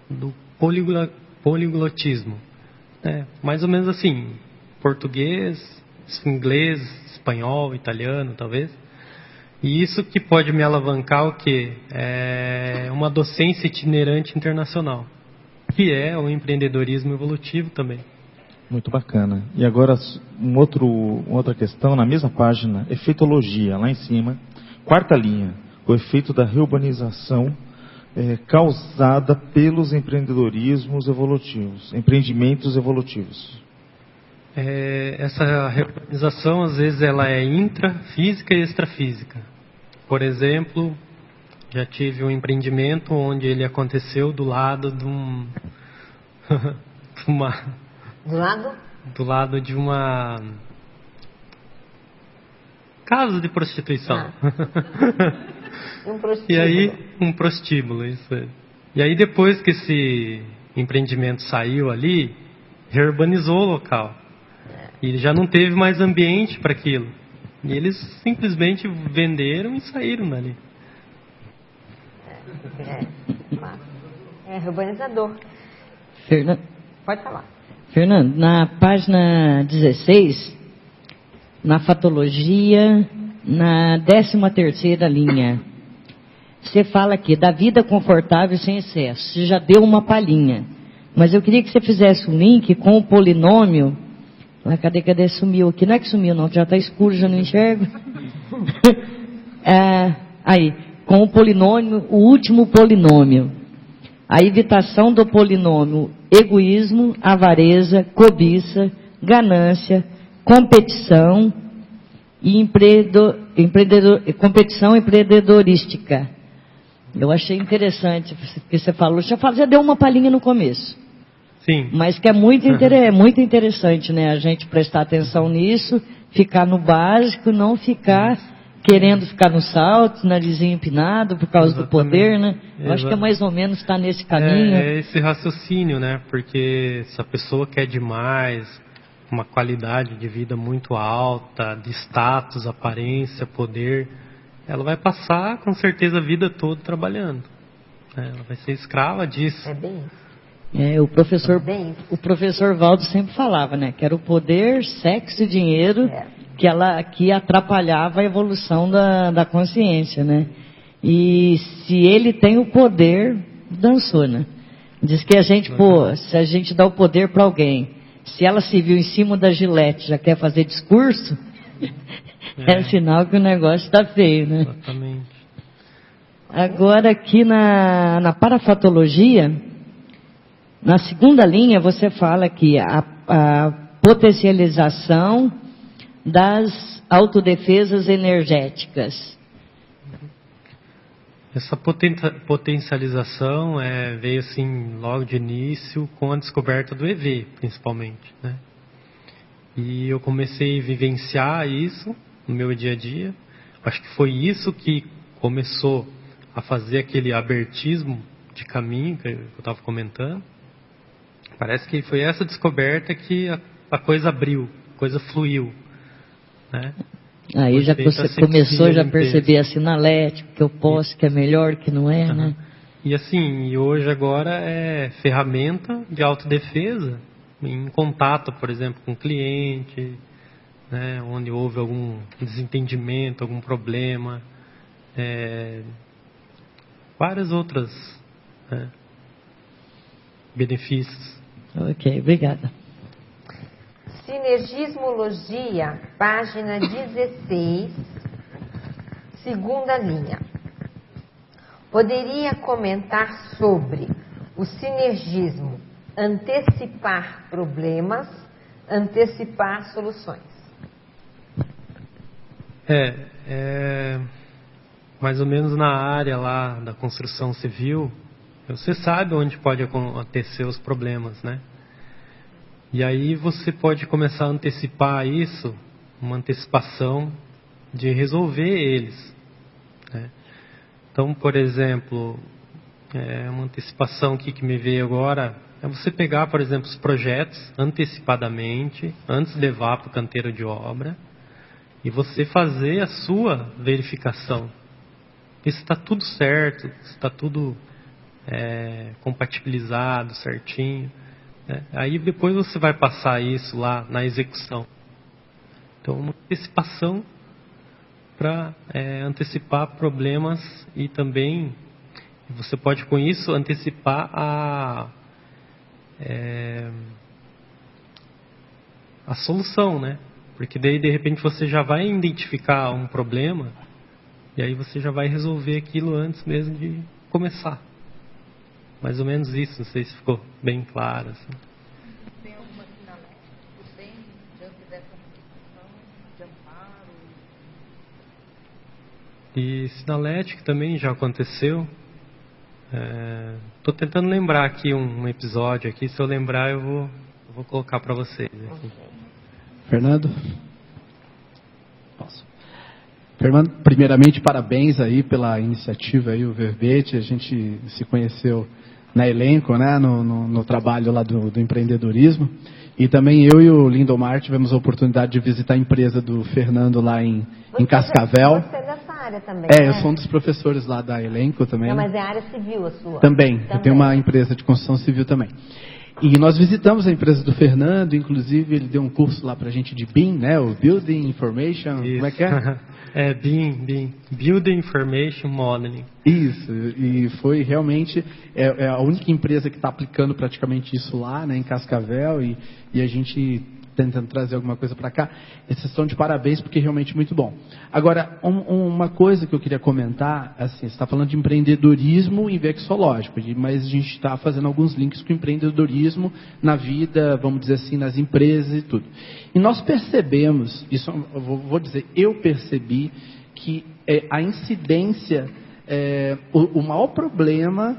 C: do poliglotismo. Mais ou menos assim, português, inglês, espanhol, italiano, talvez. E isso que pode me alavancar o quê? Uma docência itinerante internacional, que é o empreendedorismo evolutivo também.
A: Muito bacana. E agora, uma outra questão, na mesma página, efeitologia, lá em cima, 4ª linha, o efeito da reurbanização causada pelos empreendimentos evolutivos.
C: Essa reurbanização, às vezes, ela é intrafísica e extrafísica. Por exemplo, já tive um empreendimento onde ele aconteceu do lado de do lado de uma casa de prostituição.
B: Um prostíbulo.
C: E aí, um prostíbulo, isso aí. E aí, depois que esse empreendimento saiu ali, reurbanizou o local. E já não teve mais ambiente para aquilo. E eles simplesmente venderam e saíram dali.
B: Urbanizador. Pode falar.
E: Fernando, na página 16, na fatologia, na 13ª linha, você fala aqui da vida confortável sem excesso. Você já deu uma palhinha. Mas eu queria que você fizesse um link com o polinômio. Cadê? Sumiu aqui. Não é que sumiu, não. Já está escuro, já não enxergo. Aí, com o polinômio, o último polinômio. A evitação do polinômio egoísmo, avareza, cobiça, ganância, competição e competição empreendedorística. Eu achei interessante o que você falou. Já deu uma palhinha no começo.
C: Sim.
E: Mas que é muito interessante, né? A gente prestar atenção nisso, ficar no básico, não ficar querendo ficar no salto, narizinho empinado por causa do poder, né? Eu acho que é mais ou menos estar nesse caminho.
C: É esse raciocínio, né? Porque se a pessoa quer demais, uma qualidade de vida muito alta, de status, aparência, poder, ela vai passar com certeza a vida toda trabalhando. Ela vai ser escrava disso.
B: É bem isso.
E: O professor Valdo sempre falava, né? Que era o poder, sexo e dinheiro que atrapalhava a evolução da consciência, né? E se ele tem o poder, dançou, né? Diz que se a gente dá o poder para alguém, se ela se viu em cima da gilete, já quer fazer discurso, é sinal que o negócio está feio, né?
C: Exatamente.
E: Agora aqui na parafatologia, na 2ª linha, você fala que a potencialização das autodefesas energéticas.
C: Essa potencialização veio assim logo de início com a descoberta do EV, principalmente, né? E eu comecei a vivenciar isso no meu dia a dia. Acho que foi isso que começou a fazer aquele abertismo de caminho que eu estava comentando. Parece que foi essa descoberta que a coisa abriu, a coisa fluiu, né?
E: Aí já você começou a perceber a sinalética, que eu posso, que é melhor, que não é, né?
C: E assim, hoje agora é ferramenta de autodefesa, em contato, por exemplo, com o cliente, né, onde houve algum desentendimento, algum problema, várias outras, né, benefícios.
E: Ok, obrigada.
B: Sinergismologia, página 16, segunda linha. Poderia comentar sobre o sinergismo antecipar problemas, antecipar soluções?
C: Mais ou menos na área lá da construção civil, você sabe onde pode acontecer os problemas, né? E aí você pode começar a antecipar isso, uma antecipação de resolver eles, né? Então, por exemplo, uma antecipação aqui que me veio agora é você pegar, por exemplo, os projetos antecipadamente, antes de levar para o canteiro de obra, e você fazer a sua verificação. Se está tudo certo, se está tudo compatibilizado, certinho. Aí depois você vai passar isso lá na execução. Então, uma antecipação para antecipar problemas e também você pode com isso antecipar a solução, né? Porque daí de repente você já vai identificar um problema e aí você já vai resolver aquilo antes mesmo de começar. Mais ou menos isso, não sei se ficou bem claro. Assim.
H: Tem alguma sinalética que tem diante dessa antecipação de amparo?
C: E sinalética também já aconteceu. Estou tentando lembrar aqui um episódio aqui. Se eu lembrar, eu vou colocar para vocês. Aqui.
L: Fernando? Posso? Fernando, primeiramente, parabéns aí pela iniciativa aí, o Verbete. A gente se conheceu na Elenco, né, no trabalho lá do empreendedorismo. E também eu e o Lindomar tivemos a oportunidade de visitar a empresa do Fernando lá em Cascavel.
B: Você é dessa área também,
L: né?
B: Eu
L: sou um dos professores lá da Elenco também.
B: Não, mas é área civil a sua.
L: Também. Eu tenho uma empresa de construção civil também. E nós visitamos a empresa do Fernando, inclusive ele deu um curso lá pra gente de BIM, né? O Building Information,
C: Isso.
L: Como é que é?
C: BIM, Building Information Modeling.
L: Isso, e foi realmente a única empresa que está aplicando praticamente isso lá, né, em Cascavel, e a gente tentando trazer alguma coisa para cá. Vocês estão de parabéns, porque é realmente muito bom. Agora, uma coisa que eu queria comentar, assim, você está falando de empreendedorismo infecciológico, mas a gente está fazendo alguns links com empreendedorismo na vida, vamos dizer assim, nas empresas e tudo. E nós percebemos, isso eu vou dizer, eu percebi que a incidência, o maior problema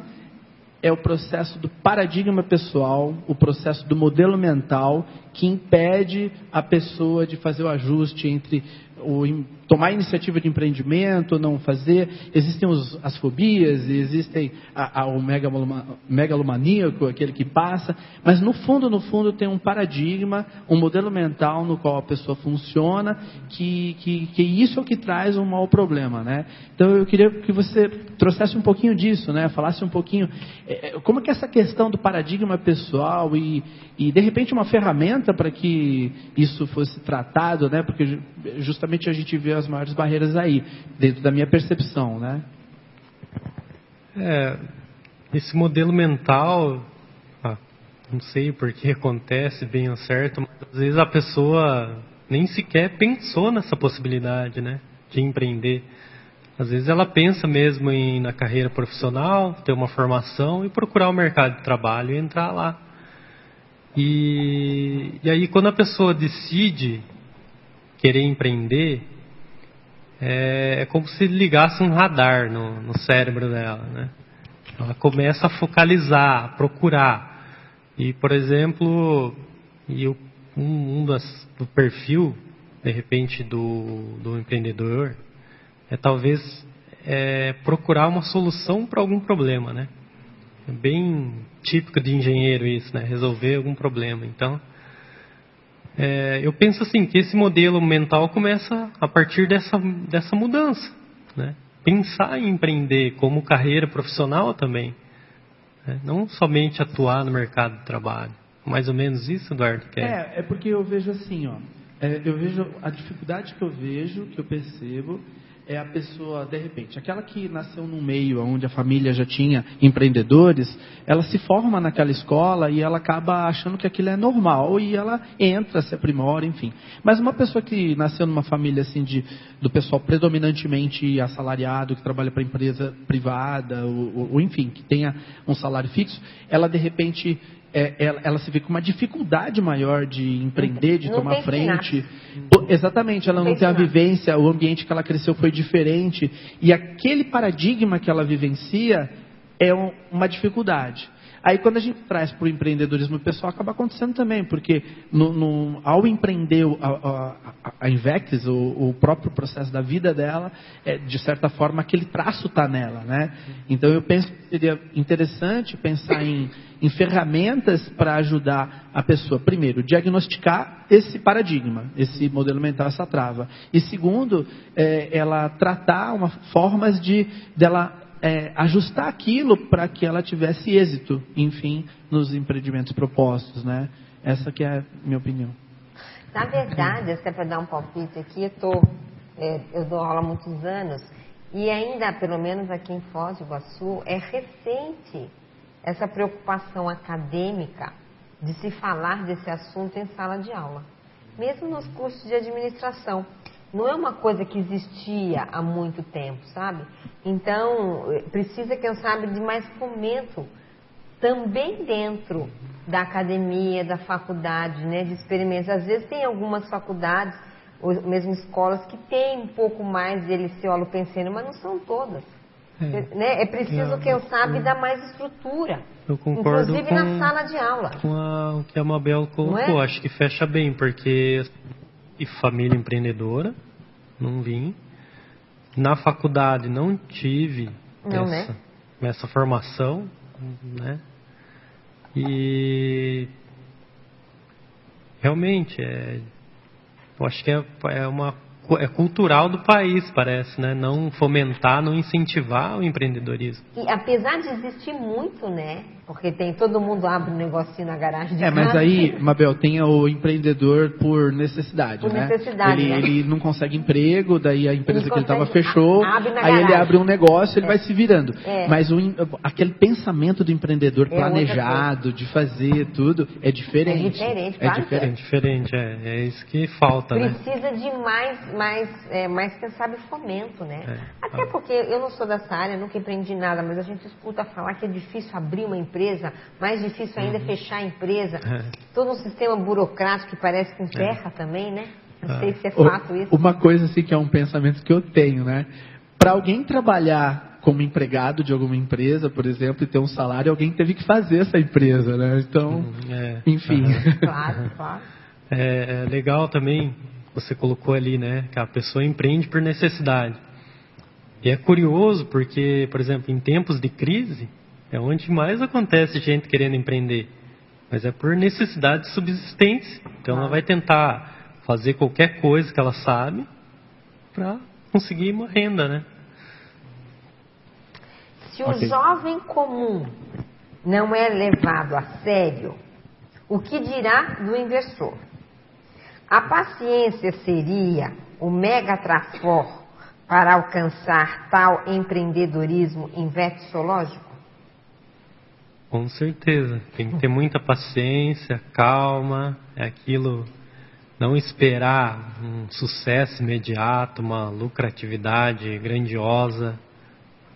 L: é o processo do paradigma pessoal, o processo do modelo mental, que impede a pessoa de fazer o ajuste entre tomar a iniciativa de empreendimento, não fazer. Existem as fobias, existem o megalomaníaco, aquele que passa, mas no fundo tem um paradigma, um modelo mental no qual a pessoa funciona, que isso é o que traz um mau problema, né? Então eu queria que você trouxesse um pouquinho disso, né? Falasse um pouquinho como é que essa questão do paradigma pessoal e de repente uma ferramenta para que isso fosse tratado, né? Porque justamente a gente vê as maiores barreiras aí, dentro da minha percepção, né?
C: Esse modelo mental, não sei por que acontece bem ou certo, mas às vezes a pessoa nem sequer pensou nessa possibilidade, né, de empreender. Às vezes ela pensa mesmo na carreira profissional, ter uma formação e procurar o mercado de trabalho e entrar lá. E aí quando a pessoa decide querer empreender, é como se ligasse um radar no cérebro dela, né? Ela começa a focalizar, a procurar. E, por exemplo, do perfil, de repente, do empreendedor é talvez procurar uma solução para algum problema, né? É bem típico de engenheiro isso, né? Resolver algum problema. Então, eu penso assim, que esse modelo mental começa a partir dessa mudança, né? Pensar em empreender como carreira profissional também, né? Não somente atuar no mercado de trabalho. Mais ou menos isso, Eduardo?
L: É porque eu vejo assim, ó, eu vejo a dificuldade que eu percebo, é a pessoa, de repente, aquela que nasceu num meio onde a família já tinha empreendedores, ela se forma naquela escola e ela acaba achando que aquilo é normal e ela entra, se aprimora, enfim. Mas uma pessoa que nasceu numa família assim do pessoal predominantemente assalariado, que trabalha para empresa privada, ou enfim, que tenha um salário fixo, ela de repente ela se vê com uma dificuldade maior de empreender, de tomar frente. Exatamente, ela não tem a vivência, o ambiente que ela cresceu foi diferente. E aquele paradigma que ela vivencia é uma dificuldade. Aí quando a gente traz para o empreendedorismo pessoal, acaba acontecendo também, porque ao empreender a Invectis, o próprio processo da vida dela, de certa forma, aquele traço está nela, né? Então eu penso que seria interessante pensar em ferramentas para ajudar a pessoa, primeiro, diagnosticar esse paradigma, esse modelo mental, essa trava. E segundo, ela tratar formas dela ajustar aquilo para que ela tivesse êxito, enfim, nos empreendimentos propostos, né? Essa que é a minha opinião.
B: Na verdade, até para dar um palpite aqui, eu dou aula há muitos anos e ainda, pelo menos aqui em Foz do Iguaçu, é recente essa preocupação acadêmica de se falar desse assunto em sala de aula, mesmo nos cursos de administração. Não é uma coisa que existia há muito tempo, sabe? Então, precisa, quem sabe, de mais fomento também dentro da academia, da faculdade, né? De experimentos. Às vezes tem algumas faculdades, ou mesmo escolas, que tem um pouco mais de LC holopensene, mas não são todas. Né? É preciso, quem sabe, dar mais estrutura.
C: Eu concordo
B: inclusive na sala de aula.
C: Com o que a Mabel colocou. Acho que fecha bem, porque família empreendedora, não vim. Na faculdade não tive essa formação, né? E realmente eu acho que é cultural do país, parece, né? Não fomentar, não incentivar o empreendedorismo.
B: E apesar de existir muito, né? Porque todo mundo abre um negocinho na garagem de casa.
L: Mas aí, Mabel, tem o empreendedor por necessidade, né? Ele não consegue emprego, daí a empresa que ele estava fechou, aí ele abre um negócio, ele vai se virando. Mas aquele pensamento do empreendedor planejado, de fazer tudo, é diferente.
B: É
C: diferente. É isso que falta,
B: Precisa de mais quem sabe, fomento, né? Até porque eu não sou dessa área, nunca empreendi nada, mas a gente escuta falar que é difícil abrir uma empresa, mais difícil ainda fechar a empresa. Todo um sistema burocrático que parece que emperra também, né? Não sei se é fato isso.
L: Uma coisa assim que é um pensamento que eu tenho, né? Para alguém trabalhar como empregado de alguma empresa, por exemplo, e ter um salário, alguém teve que fazer essa empresa, né? Então, enfim.
B: Claro.
C: É legal também, você colocou ali, né? Que a pessoa empreende por necessidade. E é curioso porque, por exemplo, em tempos de crise, é onde mais acontece gente querendo empreender. Mas é por necessidade de subsistência. Então ela vai tentar fazer qualquer coisa que ela sabe para conseguir uma renda, né?
B: Se o jovem comum não é levado a sério, o que dirá do investidor? A paciência seria o mega trafor para alcançar tal empreendedorismo infecciológico?
C: Com certeza. Tem que ter muita paciência, calma, não esperar um sucesso imediato, uma lucratividade grandiosa.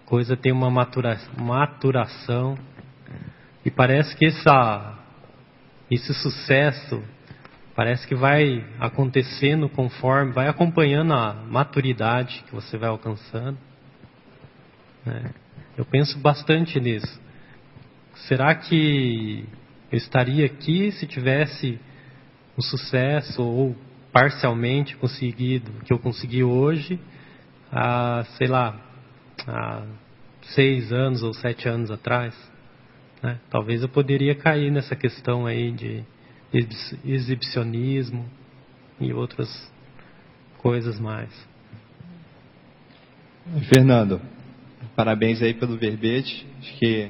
C: A coisa tem uma maturação. E parece que esse sucesso Parece que vai acontecendo conforme, vai acompanhando a maturidade que você vai alcançando, né? Eu penso bastante nisso. Será que eu estaria aqui se tivesse o sucesso ou parcialmente conseguido que eu consegui hoje, há 6 anos ou 7 anos atrás, né? Talvez eu poderia cair nessa questão aí de exibicionismo e outras coisas mais.
M: Fernando, parabéns aí pelo verbete. Acho que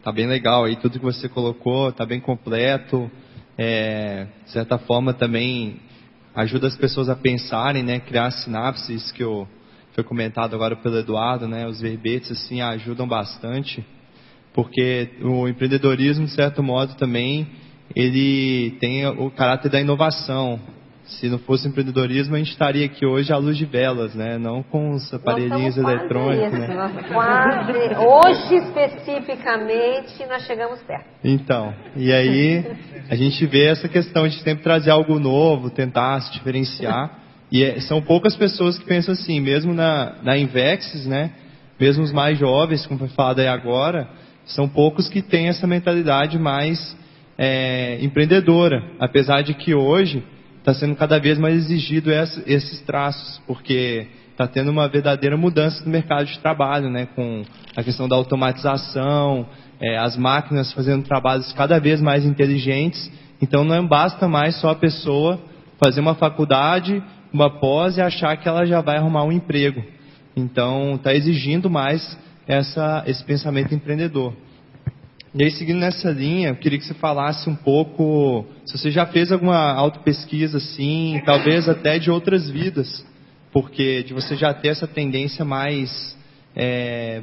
M: tá bem legal aí tudo que você colocou, tá bem completo. De certa forma também ajuda as pessoas a pensarem, né, criar sinapses, que foi comentado agora pelo Eduardo, né, os verbetes assim ajudam bastante, porque o empreendedorismo, de certo modo, também ele tem o caráter da inovação. Se não fosse empreendedorismo, a gente estaria aqui hoje à luz de velas, né? Não com os aparelhinhos eletrônicos. Né?
B: Nós quase, hoje especificamente, nós chegamos perto.
M: Então, e aí a gente vê essa questão de sempre trazer algo novo, tentar se diferenciar. E são poucas pessoas que pensam assim, mesmo na Invexis, né? Mesmo os mais jovens, como foi falado aí agora, são poucos que têm essa mentalidade mais empreendedora. Apesar de que hoje está sendo cada vez mais exigido esses traços, porque está tendo uma verdadeira mudança no mercado de trabalho, né? Com a questão da automatização, as máquinas fazendo trabalhos cada vez mais inteligentes. Então não basta mais só a pessoa fazer uma faculdade, uma pós e achar que ela já vai arrumar um emprego. Então está exigindo mais esse pensamento empreendedor. E aí, seguindo nessa linha, eu queria que você falasse um pouco, se você já fez alguma autopesquisa assim, talvez até de outras vidas, porque de você já ter essa tendência mais,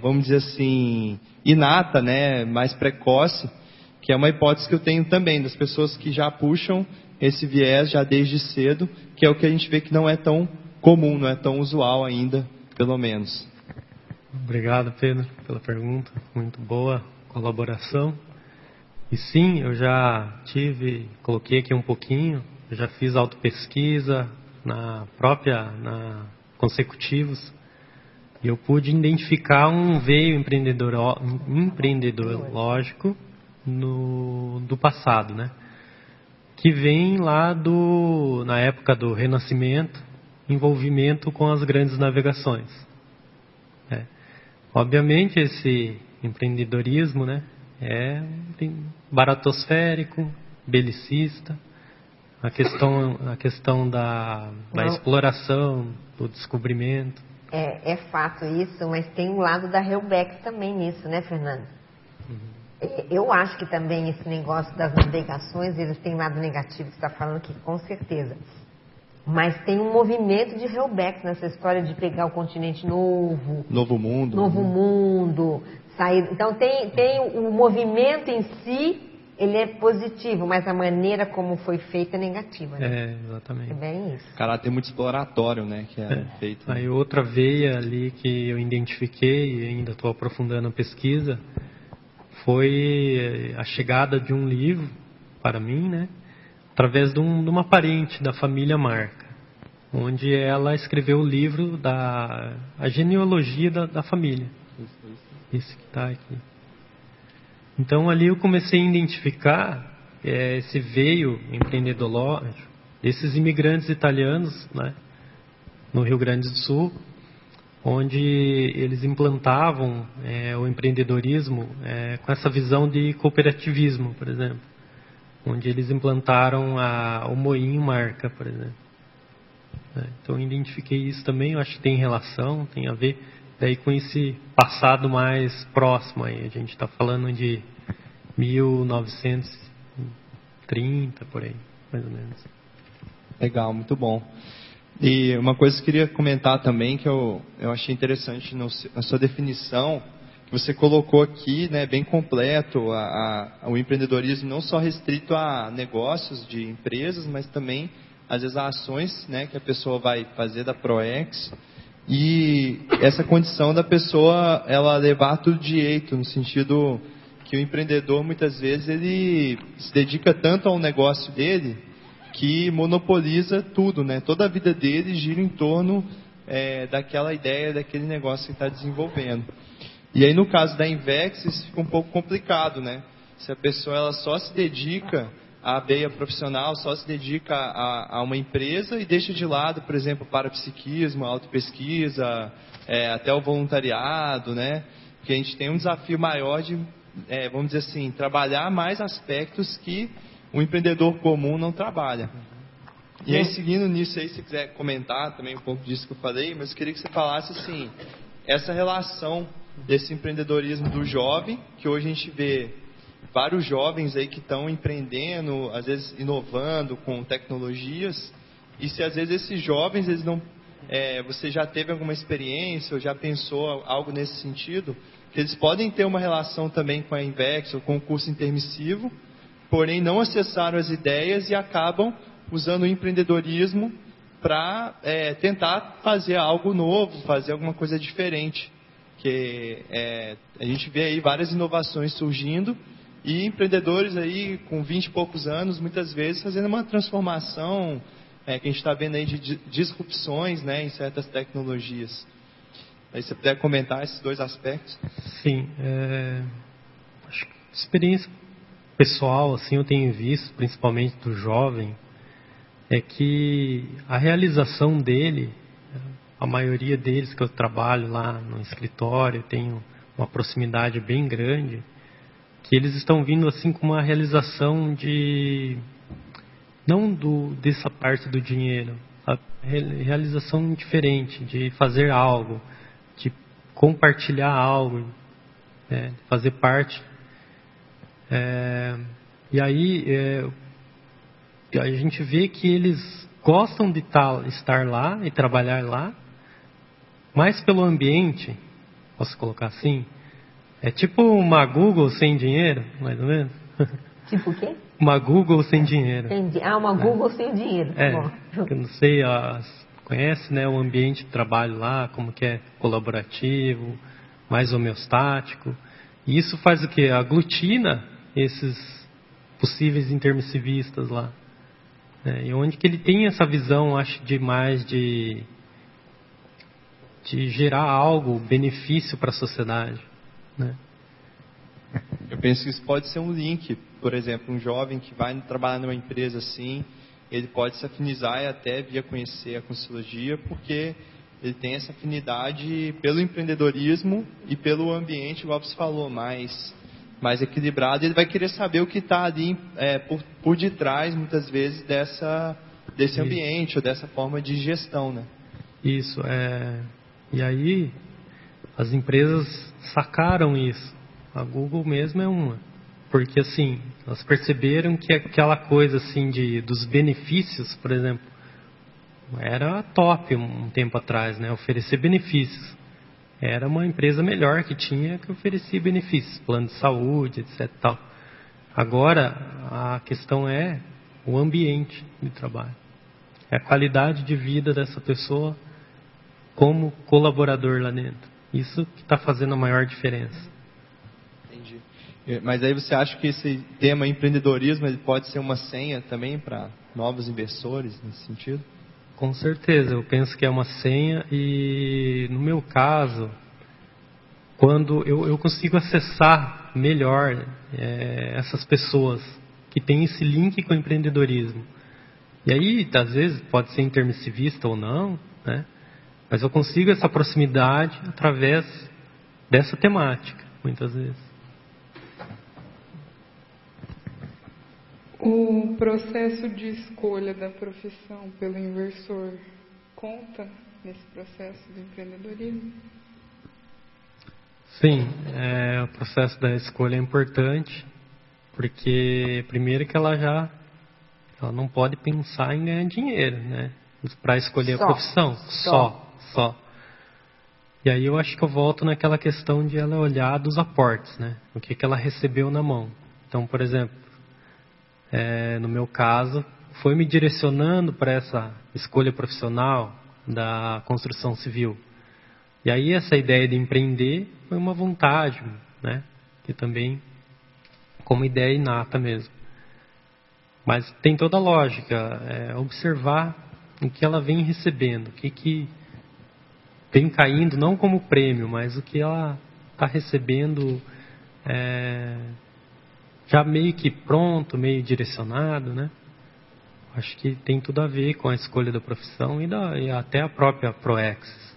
M: vamos dizer assim, inata, né, mais precoce, que é uma hipótese que eu tenho também, das pessoas que já puxam esse viés já desde cedo, que é o que a gente vê que não é tão comum, não é tão usual ainda, pelo menos.
C: Obrigado, Pedro, pela pergunta, muito boa colaboração. E sim, eu já coloquei aqui um pouquinho, eu já fiz autopesquisa na consecutivos, e eu pude identificar um veio empreendedológico do passado, né? Que vem lá na época do Renascimento, envolvimento com as grandes navegações. Obviamente esse empreendedorismo, né, é baratosférico, belicista, a questão da exploração, do descobrimento.
B: É fato isso, mas tem um lado da Helbex também nisso, né, Fernando? Eu acho que também esse negócio das navegações, eles têm um lado negativo que você está falando aqui, com certeza. Mas tem um movimento de Helbex nessa história de pegar o continente novo.
M: Novo mundo.
B: Novo mundo. Sair. Então tem o movimento em si, ele é positivo, mas a maneira como foi feita é negativa. Né?
C: Exatamente.
B: É bem isso.
M: O caráter muito exploratório, né, que é feito.
C: Aí outra veia ali que eu identifiquei e ainda estou aprofundando a pesquisa foi a chegada de um livro para mim, né, através de uma parente da família Marca, onde ela escreveu o livro a genealogia da família. Esse que está aqui. Então ali eu comecei a identificar esse veio empreendedológico, esses imigrantes italianos, né, no Rio Grande do Sul, onde eles implantavam o empreendedorismo com essa visão de cooperativismo, por exemplo, onde eles implantaram o Moinho Marca, por exemplo. Então eu identifiquei isso também, eu acho que tem relação, tem a ver daí com esse passado mais próximo aí. A gente está falando de 1930, por aí, mais ou menos.
M: Legal, muito bom. E uma coisa que eu queria comentar também, que eu achei interessante na sua definição, que você colocou aqui, né, bem completo, o empreendedorismo não só restrito a negócios de empresas, mas também, às vezes, a ações, né, que a pessoa vai fazer da Proex. E essa condição da pessoa, ela levar tudo direito, no sentido que o empreendedor, muitas vezes, ele se dedica tanto ao negócio dele, que monopoliza tudo, né? Toda a vida dele gira em torno daquela ideia, daquele negócio que está desenvolvendo. E aí, no caso da Invex, isso fica um pouco complicado, né? Se a pessoa ela só se dedica à veia profissional, só se dedica a uma empresa e deixa de lado, por exemplo, parapsiquismo, autopesquisa, até o voluntariado, né? Porque a gente tem um desafio maior de, vamos dizer assim, trabalhar mais aspectos que o empreendedor comum não trabalha. E aí, seguindo nisso aí, se quiser comentar também um pouco disso que eu falei, mas eu queria que você falasse assim, essa relação desse empreendedorismo do jovem, que hoje a gente vê vários jovens aí que estão empreendendo, às vezes inovando com tecnologias, e se às vezes esses jovens, eles não, você já teve alguma experiência ou já pensou algo nesse sentido, que eles podem ter uma relação também com a Invex ou com o curso intermissivo, porém não acessaram as ideias e acabam usando o empreendedorismo para tentar fazer algo novo, fazer alguma coisa diferente. Que a gente vê aí várias inovações surgindo e empreendedores aí com 20 e poucos anos, muitas vezes fazendo uma transformação que a gente está vendo aí de disrupções, né, em certas tecnologias. Aí você puder comentar esses dois aspectos.
C: Sim, acho que experiência pessoal, assim, eu tenho visto, principalmente do jovem, é que a realização dele, a maioria deles que eu trabalho lá no escritório, tenho uma proximidade bem grande, que eles estão vindo assim com uma realização de, não dessa parte do dinheiro, a realização diferente, de fazer algo, de compartilhar algo, fazer parte. E aí a gente vê que eles gostam de estar lá e trabalhar lá, mas pelo ambiente, posso colocar assim, é tipo uma Google sem dinheiro, mais ou menos.
B: Tipo o quê?
C: Uma Google sem dinheiro.
B: Entendi. Uma Google sem dinheiro.
C: Eu não sei, conhece, né, o ambiente de trabalho lá, como que é colaborativo, mais homeostático. E isso faz o quê? Aglutina esses possíveis intermissivistas lá. E onde que ele tem essa visão, acho, de gerar algo, benefício para a sociedade, né?
M: Eu penso que isso pode ser um link, por exemplo, um jovem que vai trabalhar numa empresa assim, ele pode se afinizar e até vir a conhecer a Consciologia, porque ele tem essa afinidade pelo empreendedorismo e pelo ambiente, igual você falou, mais equilibrado. Ele vai querer saber o que está ali por detrás, muitas vezes, desse ambiente ou dessa forma de gestão, né?
C: Isso, e aí as empresas sacaram isso. A Google mesmo é uma. Porque assim, elas perceberam que aquela coisa assim dos benefícios, por exemplo, era top um tempo atrás, né? Oferecer benefícios. Era uma empresa melhor que oferecia benefícios, plano de saúde, etc. Tal. Agora, a questão é o ambiente de trabalho. É a qualidade de vida dessa pessoa como colaborador lá dentro. Isso que está fazendo a maior diferença.
M: Entendi. Mas aí você acha que esse tema empreendedorismo ele pode ser uma senha também para novos investidores nesse sentido?
C: Com certeza, eu penso que é uma senha e no meu caso, quando eu consigo acessar melhor essas pessoas que têm esse link com o empreendedorismo. E aí, às vezes, pode ser intermissivista ou não, né? Mas eu consigo essa proximidade através dessa temática, muitas vezes.
N: O processo de escolha da profissão pelo inversor conta nesse processo do empreendedorismo?
C: Sim, o processo da escolha é importante, porque primeiro que ela não pode pensar em ganhar dinheiro, né? Para escolher a profissão. Só. E aí eu acho que eu volto naquela questão de ela olhar dos aportes, né? O que ela recebeu na mão. Então, por exemplo, no meu caso, foi me direcionando para essa escolha profissional da construção civil. E aí essa ideia de empreender foi uma vontade, né? Que também como ideia inata mesmo. Mas tem toda a lógica, observar o que ela vem recebendo, o que vem caindo, não como prêmio, mas o que ela está recebendo já meio que pronto, meio direcionado, né? Acho que tem tudo a ver com a escolha da profissão e até a própria Proexis.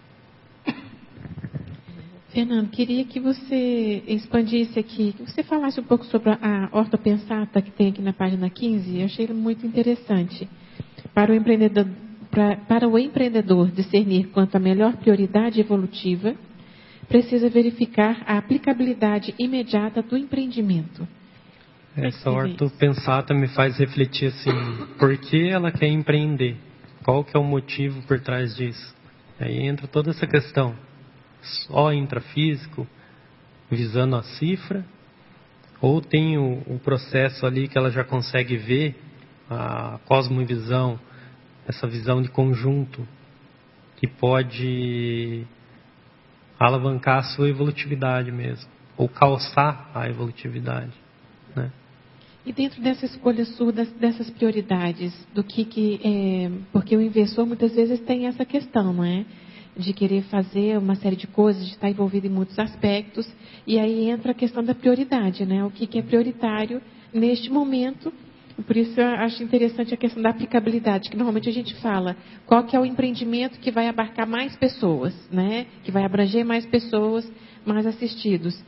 K: Fernando, queria que você expandisse aqui, que você falasse um pouco sobre a ortopensata que tem aqui na página 15. Eu achei muito interessante. Para o empreendedor discernir quanto à melhor prioridade evolutiva, precisa verificar a aplicabilidade imediata do empreendimento.
C: Essa ortopensata me faz refletir assim, por que ela quer empreender? Qual que é o motivo por trás disso? Aí entra toda essa questão. Só intrafísico, visando a cifra, ou tem o processo ali que ela já consegue ver, a cosmovisão, essa visão de conjunto, que pode alavancar a sua evolutividade mesmo, ou calçar a evolutividade, né?
K: E dentro dessa escolha sua, dessas prioridades, porque o investidor muitas vezes tem essa questão, não é? De querer fazer uma série de coisas, de estar envolvido em muitos aspectos, e aí entra a questão da prioridade, né? O que é prioritário neste momento. Por isso eu acho interessante a questão da aplicabilidade, que normalmente a gente fala qual que é o empreendimento que vai abarcar mais pessoas, né? Que vai abranger mais pessoas, mais assistidos.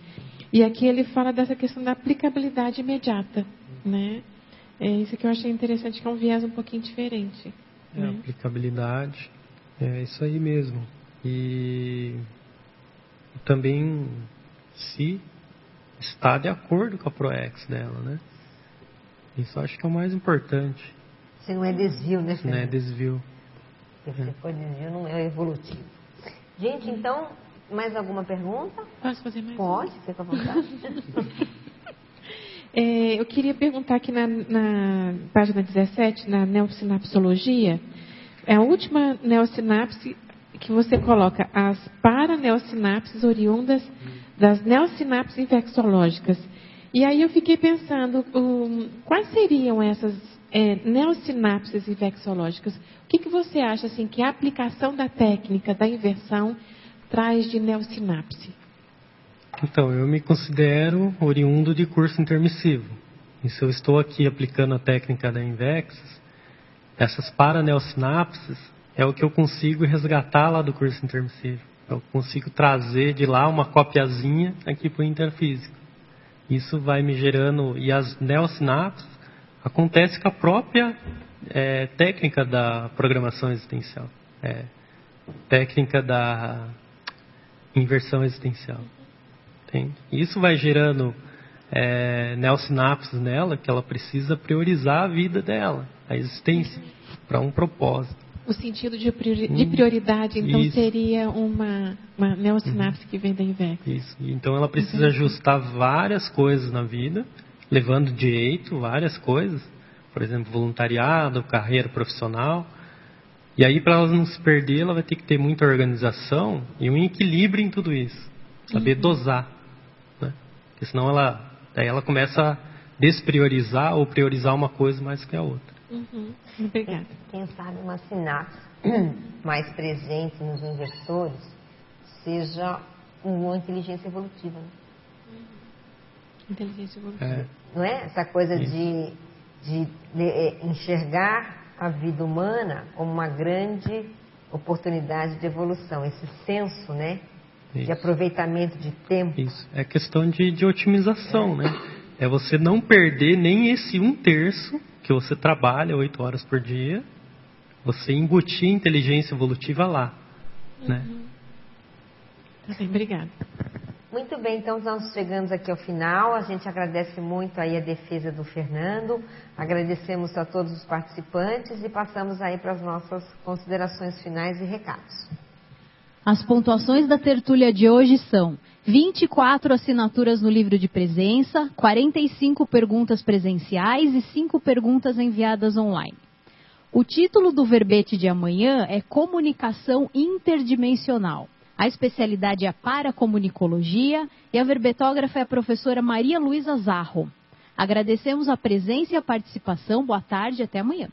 K: E aqui ele fala dessa questão da aplicabilidade imediata, né? É isso que eu achei interessante, que é um viés um pouquinho diferente. Né?
C: Aplicabilidade, é isso aí mesmo. E também se está de acordo com a Proex dela, né? Isso eu acho que é o mais importante.
B: Se não é desvio, né, Fernando?
C: Não é desvio.
B: Porque se for desvio, não é evolutivo. Gente, então, mais alguma pergunta?
K: Posso fazer mais?
B: Pode, fica à vontade.
K: Eu queria perguntar aqui na página 17, na neosinapsologia, a última neosinapse que você coloca as paraneosinapses oriundas das neosinapses infecciológicas. E aí eu fiquei pensando, quais seriam essas neosinapses infecciológicas? O que você acha assim, que a aplicação da técnica da inversão traz de neosinapse?
C: Então, eu me considero oriundo de curso intermissivo. E se eu estou aqui aplicando a técnica da Invexis, essas paraneosinapses é o que eu consigo resgatar lá do curso intermissivo. Eu consigo trazer de lá uma copiazinha aqui para o interfísico. Isso vai me gerando... E as neosinapses acontece com a própria técnica da programação existencial. Técnica da inversão existencial. Entende? Isso vai gerando neosinapses nela, que ela precisa priorizar a vida dela, a existência, para um propósito.
K: O sentido de prioridade, então, isso seria uma neosinapse que vem da Invex.
C: Isso. Então, ela precisa ajustar várias coisas na vida, levando direito, várias coisas. Por exemplo, voluntariado, carreira profissional. E aí, para ela não se perder, ela vai ter que ter muita organização e um equilíbrio em tudo isso. Saber dosar. Né? Porque senão ela começa a despriorizar ou priorizar uma coisa mais que a outra.
K: Obrigada.
B: Quem sabe uma sinapse mais presente nos inversores seja uma inteligência evolutiva. Né?
K: Inteligência evolutiva.
B: Não é? Essa coisa de enxergar a vida humana como uma grande oportunidade de evolução. Esse senso, né? De aproveitamento de tempo.
C: Isso. É questão de otimização, né? É você não perder nem esse 1/3 que você trabalha 8 horas por dia, você embutir inteligência evolutiva lá. Né?
K: Tá bem, obrigada.
B: Muito bem, então estamos chegando aqui ao final. A gente agradece muito aí a defesa do Fernando, agradecemos a todos os participantes e passamos aí para as nossas considerações finais e recados.
O: As pontuações da tertúlia de hoje são 24 assinaturas no livro de presença, 45 perguntas presenciais e 5 perguntas enviadas online. O título do verbete de amanhã é Comunicação Interdimensional. A especialidade é a paracomunicologia e a verbetógrafa é a professora Maria Luísa Zarro. Agradecemos a presença e a participação. Boa tarde e até amanhã.